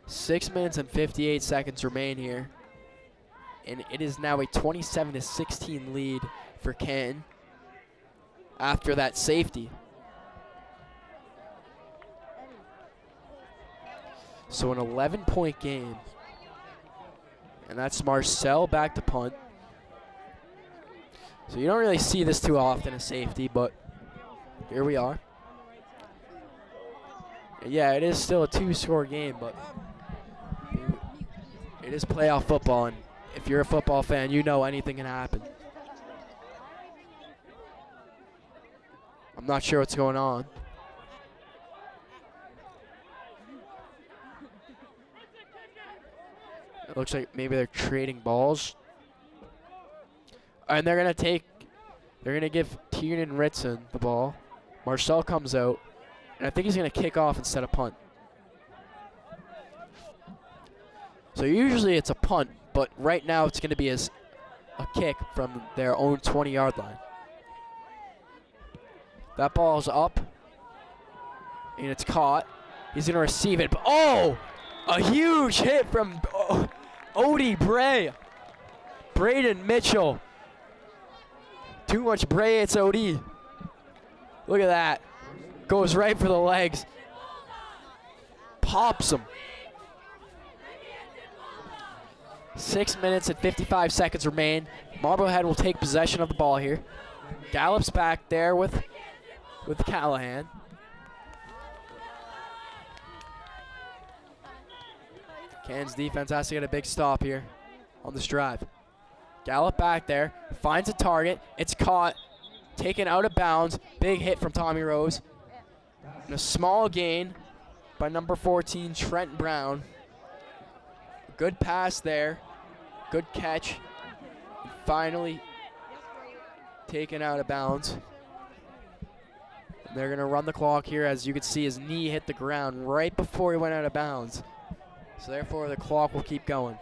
Six minutes and 58 seconds remain here. And it is now a 27-16 lead for Canton after that safety. So an 11-point game. And that's Marcel back to punt. So you don't really see this too often, a safety, but here we are. And yeah, it is still a 2-score game, but it is playoff football, and if you're a football fan, you know anything can happen. I'm not sure what's going on. It looks like maybe they're trading balls. And they're going to give Tiernan Ritson the ball. Marcel comes out, and I think he's going to kick off instead of punt. So usually it's a punt, but right now it's going to be a kick from their own 20-yard line. That ball's up, and it's caught. He's going to receive it. Oh! A huge hit from Odie Bray. Braden Mitchell. Too much Bray, it's Odie. Look at that. Goes right for the legs. Pops him. 6 minutes and 55 seconds remain. Marblehead will take possession of the ball here. Gallops back there with Callahan. Canton's defense has to get a big stop here on this drive. Gallup back there, finds a target. It's caught, taken out of bounds. Big hit from Tommy Rose. And a small gain by number 14, Trent Brown. Good pass there. Good catch. Finally taken out of bounds. And they're going to run the clock here. As you can see, his knee hit the ground right before he went out of bounds. So therefore, the clock will keep going.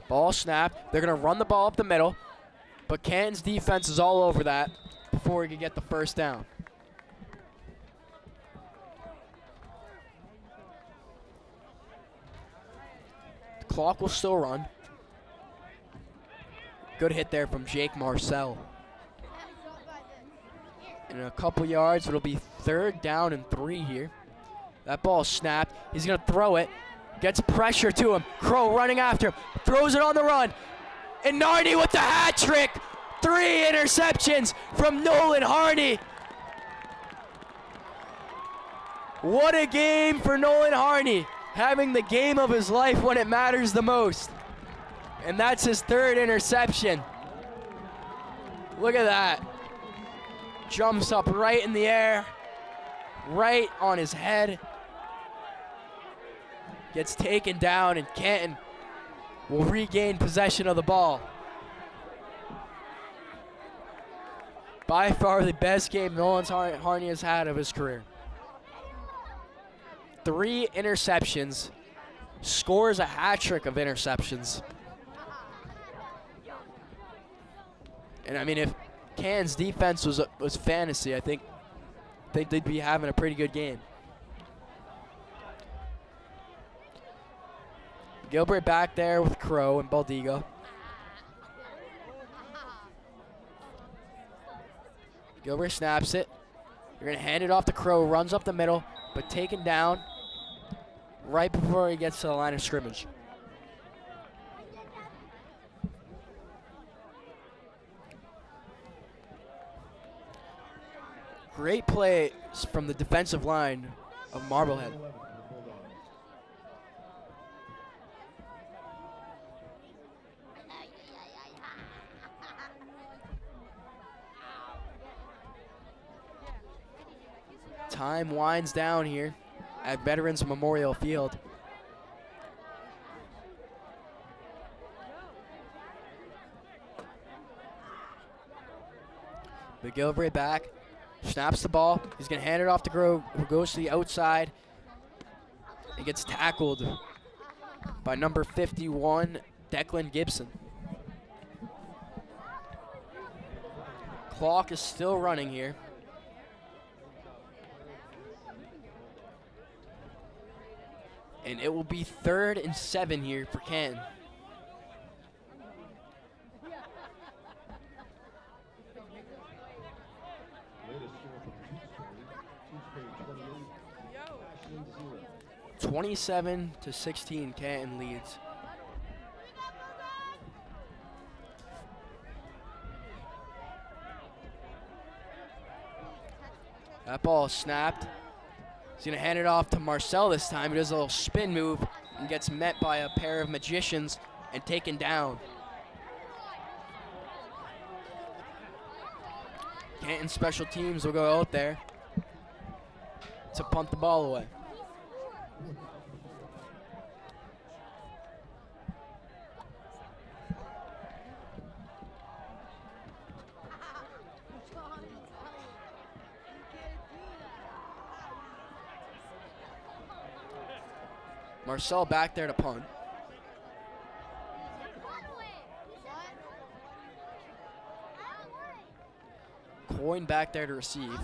Ball snapped. They're going to run the ball up the middle. But Canton's defense is all over that before he could get the first down. The clock will still run. Good hit there from Jake Marcel. In a couple yards, it'll be 3rd down and 3 here. That ball snapped. He's going to throw it. Gets pressure to him. Crow running after him. Throws it on the run. And Nardi with the hat trick. 3 interceptions from Nolan Harney. What a game for Nolan Harney. Having the game of his life when it matters the most. And that's his 3rd interception. Look at that. Jumps up right in the air. Right on his head. Gets taken down, and Canton will regain possession of the ball. By far the best game Nolan Harney has had of his career. 3 interceptions. Scores a hat trick of interceptions. And I mean, if Canton's defense was fantasy, I think they'd be having a pretty good game. Gilbert back there with Crow and Baldigo. Gilbert snaps it. You're going to hand it off to Crow, runs up the middle, but taken down right before he gets to the line of scrimmage. Great play from the defensive line of Marblehead. Time winds down here at Veterans Memorial Field. McGilvray back, snaps the ball. He's going to hand it off to Grove, who goes to the outside. He gets tackled by number 51, Declan Gibson. Clock is still running here. And it will be 3rd and 7 here for Canton. 27-16, Canton leads. That ball snapped. He's going to hand it off to Marcel this time. He does a little spin move and gets met by a pair of magicians and taken down. Canton special teams will go out there to punt the ball away. Marcel back there to punt. Coyne back there to receive.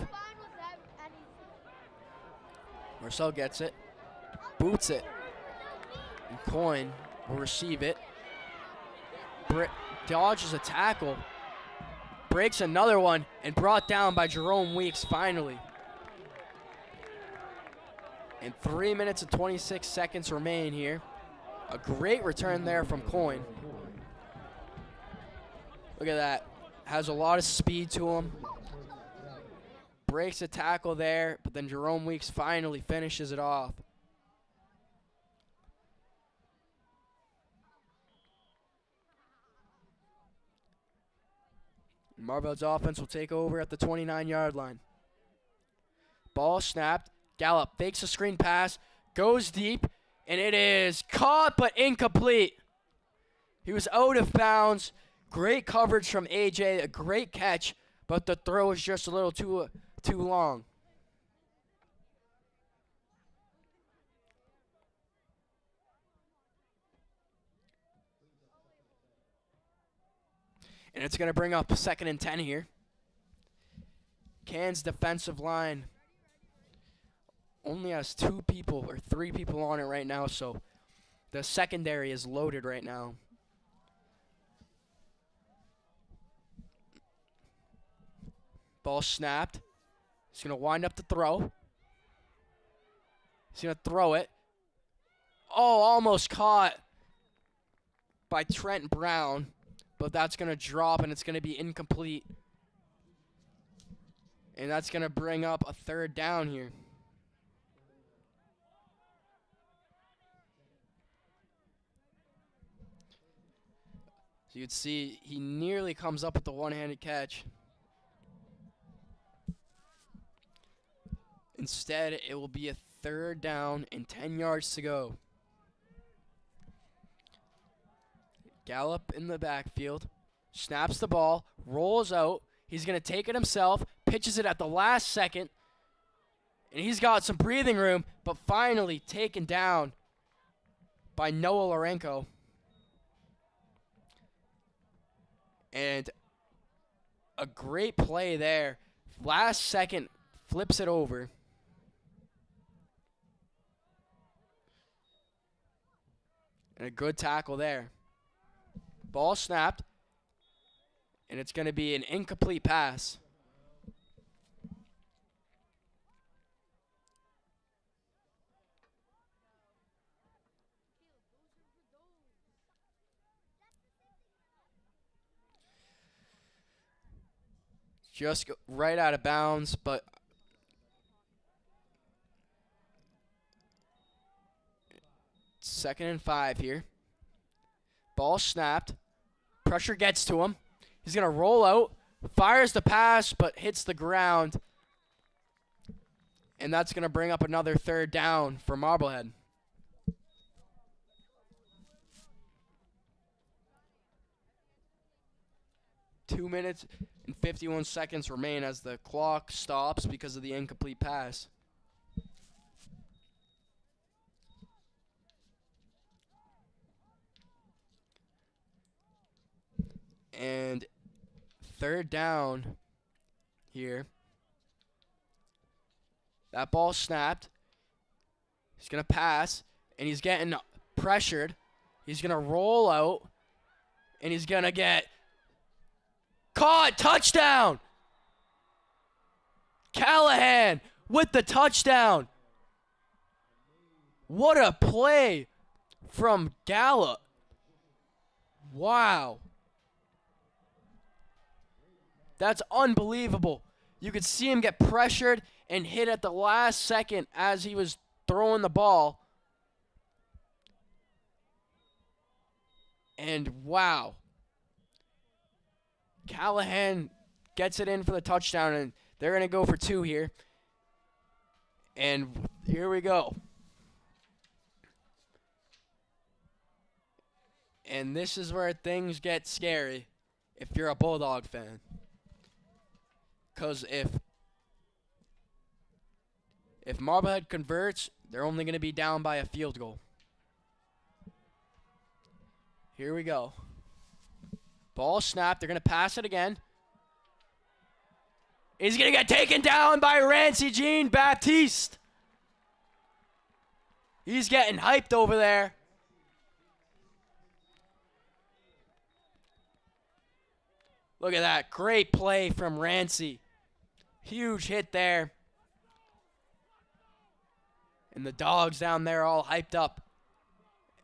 Marcel gets it, boots it, and Coyne will receive it. Dodges a tackle, breaks another one, and brought down by Jerome Weeks finally. And 3 minutes and 26 seconds remain here. A great return there from Coyne. Look at that. Has a lot of speed to him. Breaks a tackle there, but then Jerome Weeks finally finishes it off. Marblehead's offense will take over at the 29-yard line. Ball snapped. Gallup fakes a screen pass, goes deep, and it is caught but incomplete. He was out of bounds. Great coverage from AJ, a great catch, but the throw was just a little too long. And it's going to bring up a 2nd and 10 here. Can's defensive line only has 2 people or 3 people on it right now, so the secondary is loaded right now. Ball snapped. He's going to wind up the throw. He's going to throw it. Oh, almost caught by Trent Brown, but that's going to drop and it's going to be incomplete. And that's going to bring up a 3rd down here. So you'd see he nearly comes up with the one-handed catch. Instead, it will be a 3rd down and 10 yards to go. Gallup in the backfield, snaps the ball, rolls out. He's going to take it himself, pitches it at the last second, and he's got some breathing room, but finally taken down by Noah Lorenko. And a great play there. Last second, flips it over. And a good tackle there. Ball snapped. And it's going to be an incomplete pass. Just right out of bounds, but second and 5 here. Ball snapped. Pressure gets to him. He's going to roll out, fires the pass, but hits the ground. And that's going to bring up another 3rd down for Marblehead. Two minutes and 51 seconds remain as the clock stops because of the incomplete pass. And 3rd down here. That ball snapped. He's going to pass, and he's getting pressured. He's going to roll out, and he's going to get caught. Touchdown! Callahan with the touchdown. What a play from Gallup. Wow. That's unbelievable. You could see him get pressured and hit at the last second as he was throwing the ball. And wow. Callahan gets it in for the touchdown, and they're going to go for 2 here. And here we go. And this is where things get scary if you're a Bulldog fan. Because if Marblehead converts, they're only going to be down by a field goal. Here we go. Ball snapped. They're going to pass it again. He's going to get taken down by Rancy Jean-Baptiste. He's getting hyped over there. Look at that. Great play from Rancy. Huge hit there. And the Dogs down there all hyped up.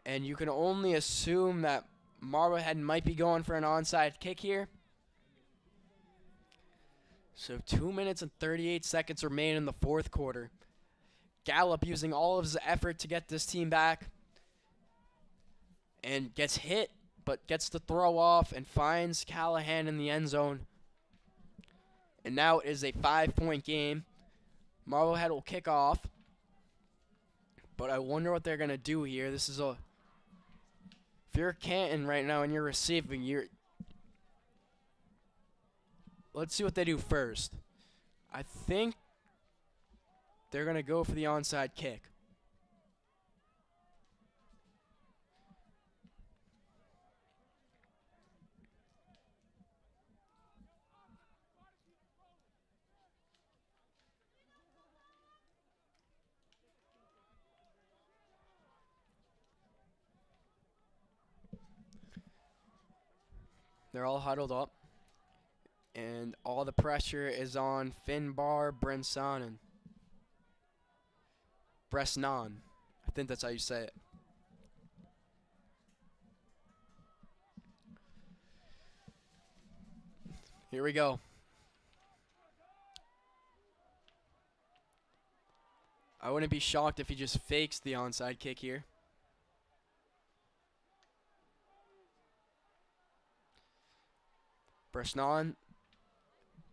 And you can only assume that Marblehead might be going for an onside kick here. So 2 minutes and 38 seconds remain in the fourth quarter. Gallup using all of his effort to get this team back. And gets hit, but gets the throw off and finds Callahan in the end zone. And now it is a 5-point game. Marblehead will kick off. But I wonder what they're going to do here. This is a... If you're Canton right now and you're receiving, let's see what they do first. I think they're going to go for the onside kick. They're all huddled up. And all the pressure is on Finbar Bresnan. I think that's how you say it. Here we go. I wouldn't be shocked if he just fakes the onside kick here. Bresnan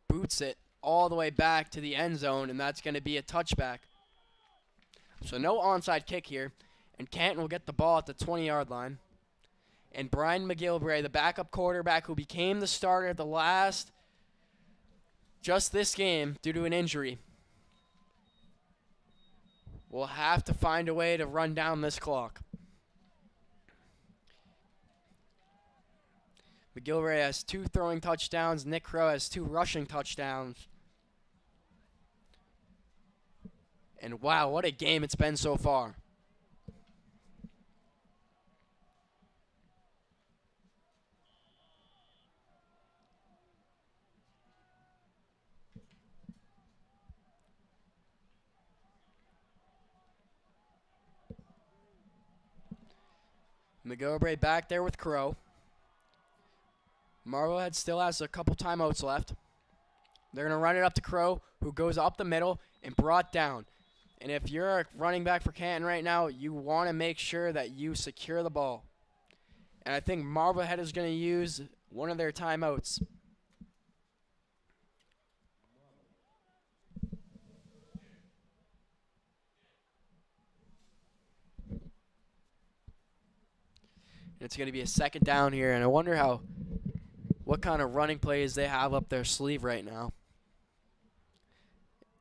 boots it all the way back to the end zone, and that's going to be a touchback. So no onside kick here, and Canton will get the ball at the 20-yard line. And Brian McGilvray, the backup quarterback who became the starter at the last, just this game due to an injury, will have to find a way to run down this clock. McGilvray has 2 throwing touchdowns. Nick Crow has 2 rushing touchdowns. And wow, what a game it's been so far. McGilvray back there with Crow. Marblehead still has a couple timeouts left. They're going to run it up to Crow, who goes up the middle and brought down. And if you're a running back for Canton right now, you want to make sure that you secure the ball. And I think Marblehead is going to use one of their timeouts. It's going to be a second down here, and I wonder what kind of running plays they have up their sleeve right now.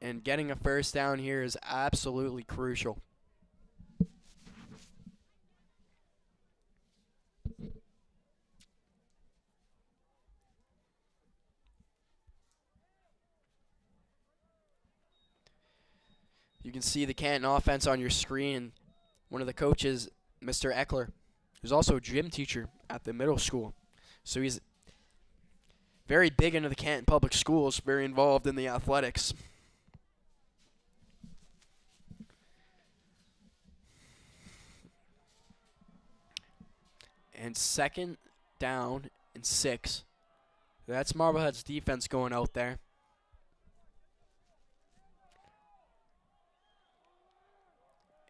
And getting a first down here is absolutely crucial. You can see the Canton offense on your screen. One of the coaches, Mr. Eckler, who's also a gym teacher at the middle school. So he's very big into the Canton Public Schools, very involved in the athletics. And 2nd down and 6. That's Marblehead's defense going out there.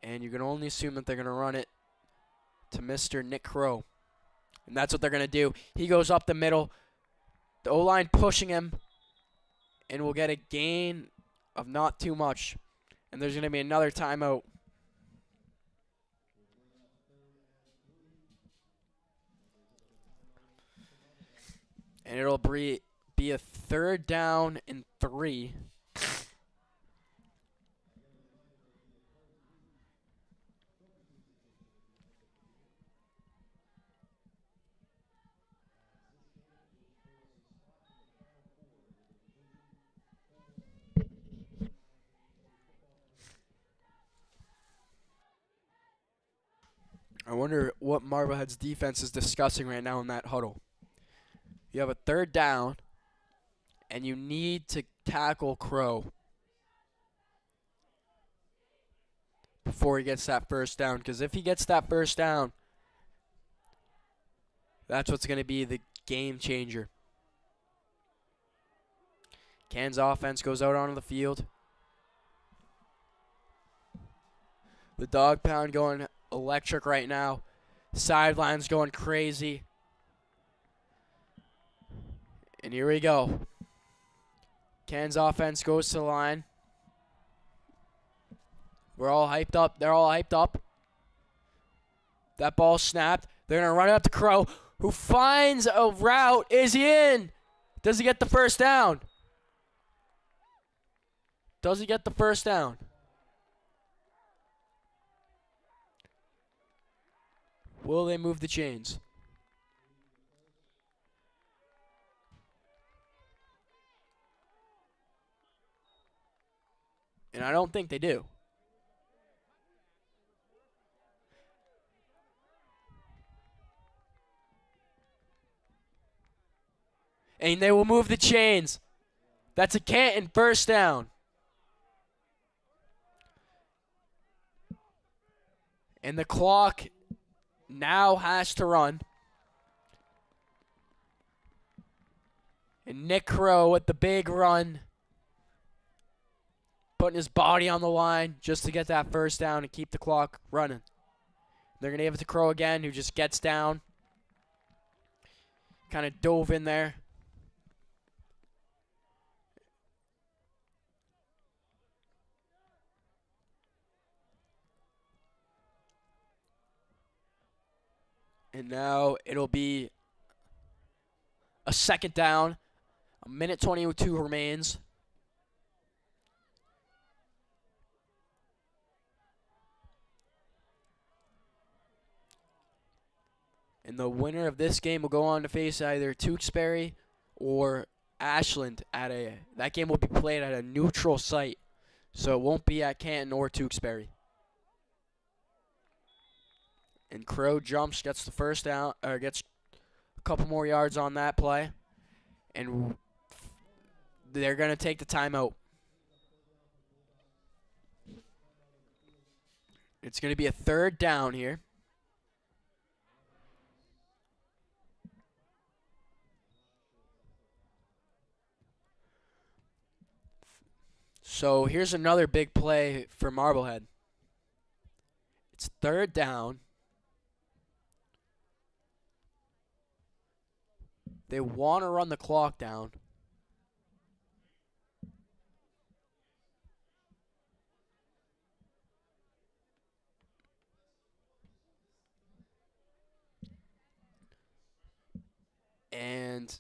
And you can only assume that they're going to run it to Mr. Nick Crow. And that's what they're going to do. He goes up the middle. The O-line pushing him. And we'll get a gain of not too much. And there's going to be another timeout. And it'll be a 3rd down and 3. I wonder what Marblehead's defense is discussing right now in that huddle. You have a 3rd down, and you need to tackle Crow before he gets that 1st down. Because if he gets that 1st down, that's what's going to be the game changer. Canton's offense goes out onto the field. The dog pound going electric right now. Sidelines going crazy. And here we go. Canton's offense goes to the line. We're all hyped up. They're all hyped up. That ball snapped. They're going to run it up to Crow, who finds a route. Is he in? Does he get the 1st down? Does he get the 1st down? Will they move the chains? And I don't think they do. And they will move the chains. That's a Canton 1st down. And the clock now has to run. And Nick Crow with the big run. Putting his body on the line just to get that 1st down and keep the clock running. They're going to give it to Crow again, who just gets down. Kind of dove in there. And now it'll be a 2nd down. 1:22 remains. And the winner of this game will go on to face either Tewksbury or Ashland that game will be played at a neutral site. So it won't be at Canton or Tewksbury. And Crow jumps, gets the 1st down, or gets a couple more yards on that play. And they're going to take the timeout. It's going to be a 3rd down here. So here's another big play for Marblehead. It's 3rd down. They want to run the clock down. And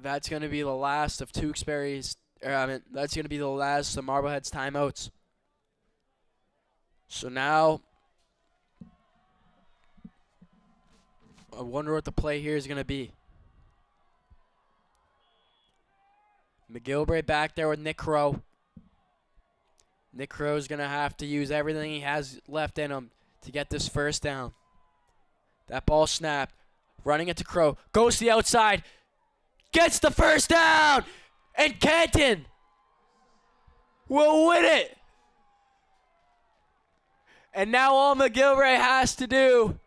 that's going to be the last of Tewksbury's. That's going to be the last of Marblehead's timeouts. So now, I wonder what the play here is going to be. McGilvray back there with Nick Crow. Nick Crow is going to have to use everything he has left in him to get this 1st down. That ball snapped. Running it to Crow. Goes to the outside. Gets the 1st down. And Canton will win it. And now all McGilvray has to do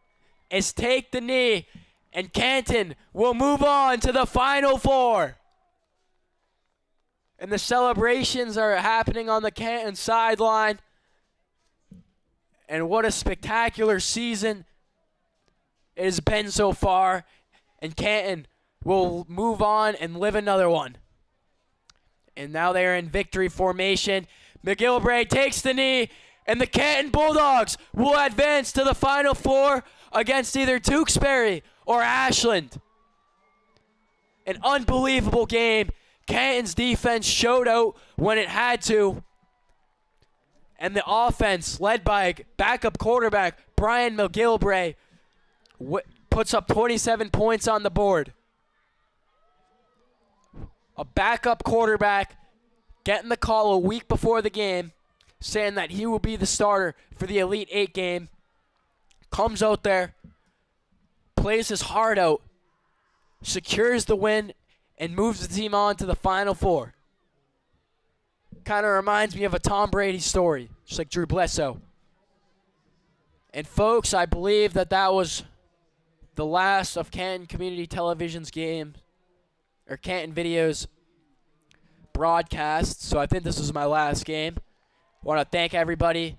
is take the knee, and Canton will move on to the Final Four. And the celebrations are happening on the Canton sideline. And what a spectacular season it has been so far. And Canton will move on and live another one. And now they are in victory formation. McGilvray takes the knee, and the Canton Bulldogs will advance to the Final Four against either Tewksbury or Ashland. An unbelievable game. Canton's defense showed out when it had to. And the offense, led by backup quarterback Brian McGilvray, puts up 27 points on the board. A backup quarterback getting the call a week before the game, saying that he will be the starter for the Elite Eight game. Comes out there, plays his heart out, secures the win, and moves the team on to the Final Four. Kind of reminds me of a Tom Brady story, just like Drew Bledsoe. And folks, I believe that was the last of Canton Community Television's game, or Canton Video's broadcast, so I think this was my last game. I want to thank everybody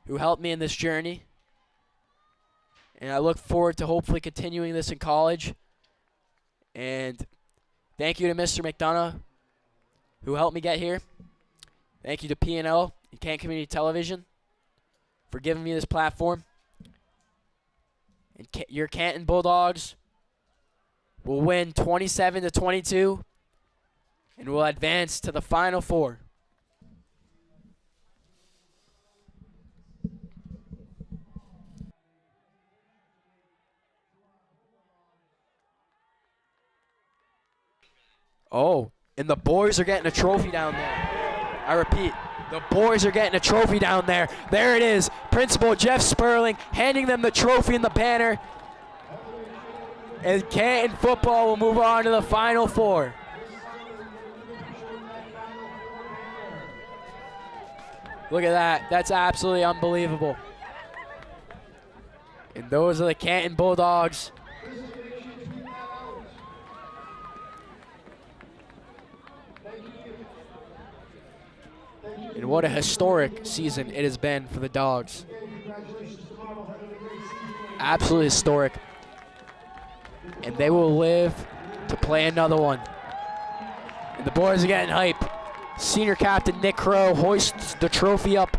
who helped me in this journey, and I look forward to hopefully continuing this in college. And thank you to Mr. McDonough, who helped me get here. Thank you to P&L and Canton Community Television for giving me this platform. And your Canton Bulldogs will win 27-22 and will advance to the Final Four. Oh, and the boys are getting a trophy down there. I repeat, the boys are getting a trophy down there. There it is. Principal Jeff Sperling handing them the trophy and the banner. And Canton football will move on to the Final Four. Look at that. That's absolutely unbelievable. And those are the Canton Bulldogs. And what a historic season it has been for the Dogs. Absolutely historic. And they will live to play another one. And the boys are getting hype. Senior captain Nick Crow hoists the trophy up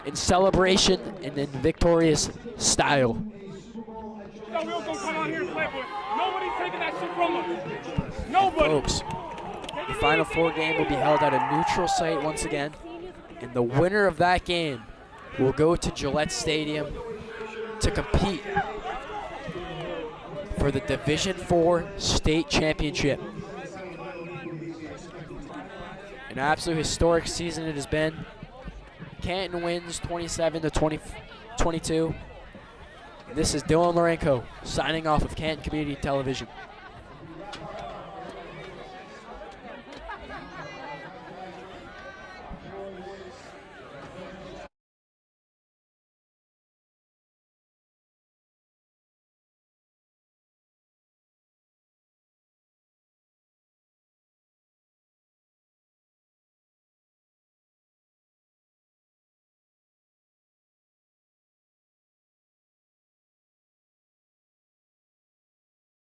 in celebration and in victorious style. No, we don't come out here to play, but nobody's taking that shit from us. Nobody. Folks, the Final Four game will be held at a neutral site once again. And the winner of that game will go to Gillette Stadium to compete for the Division IV state championship. An absolute historic season it has been. Canton wins 27-22. This is Dylan Lorenko signing off of Canton Community Television.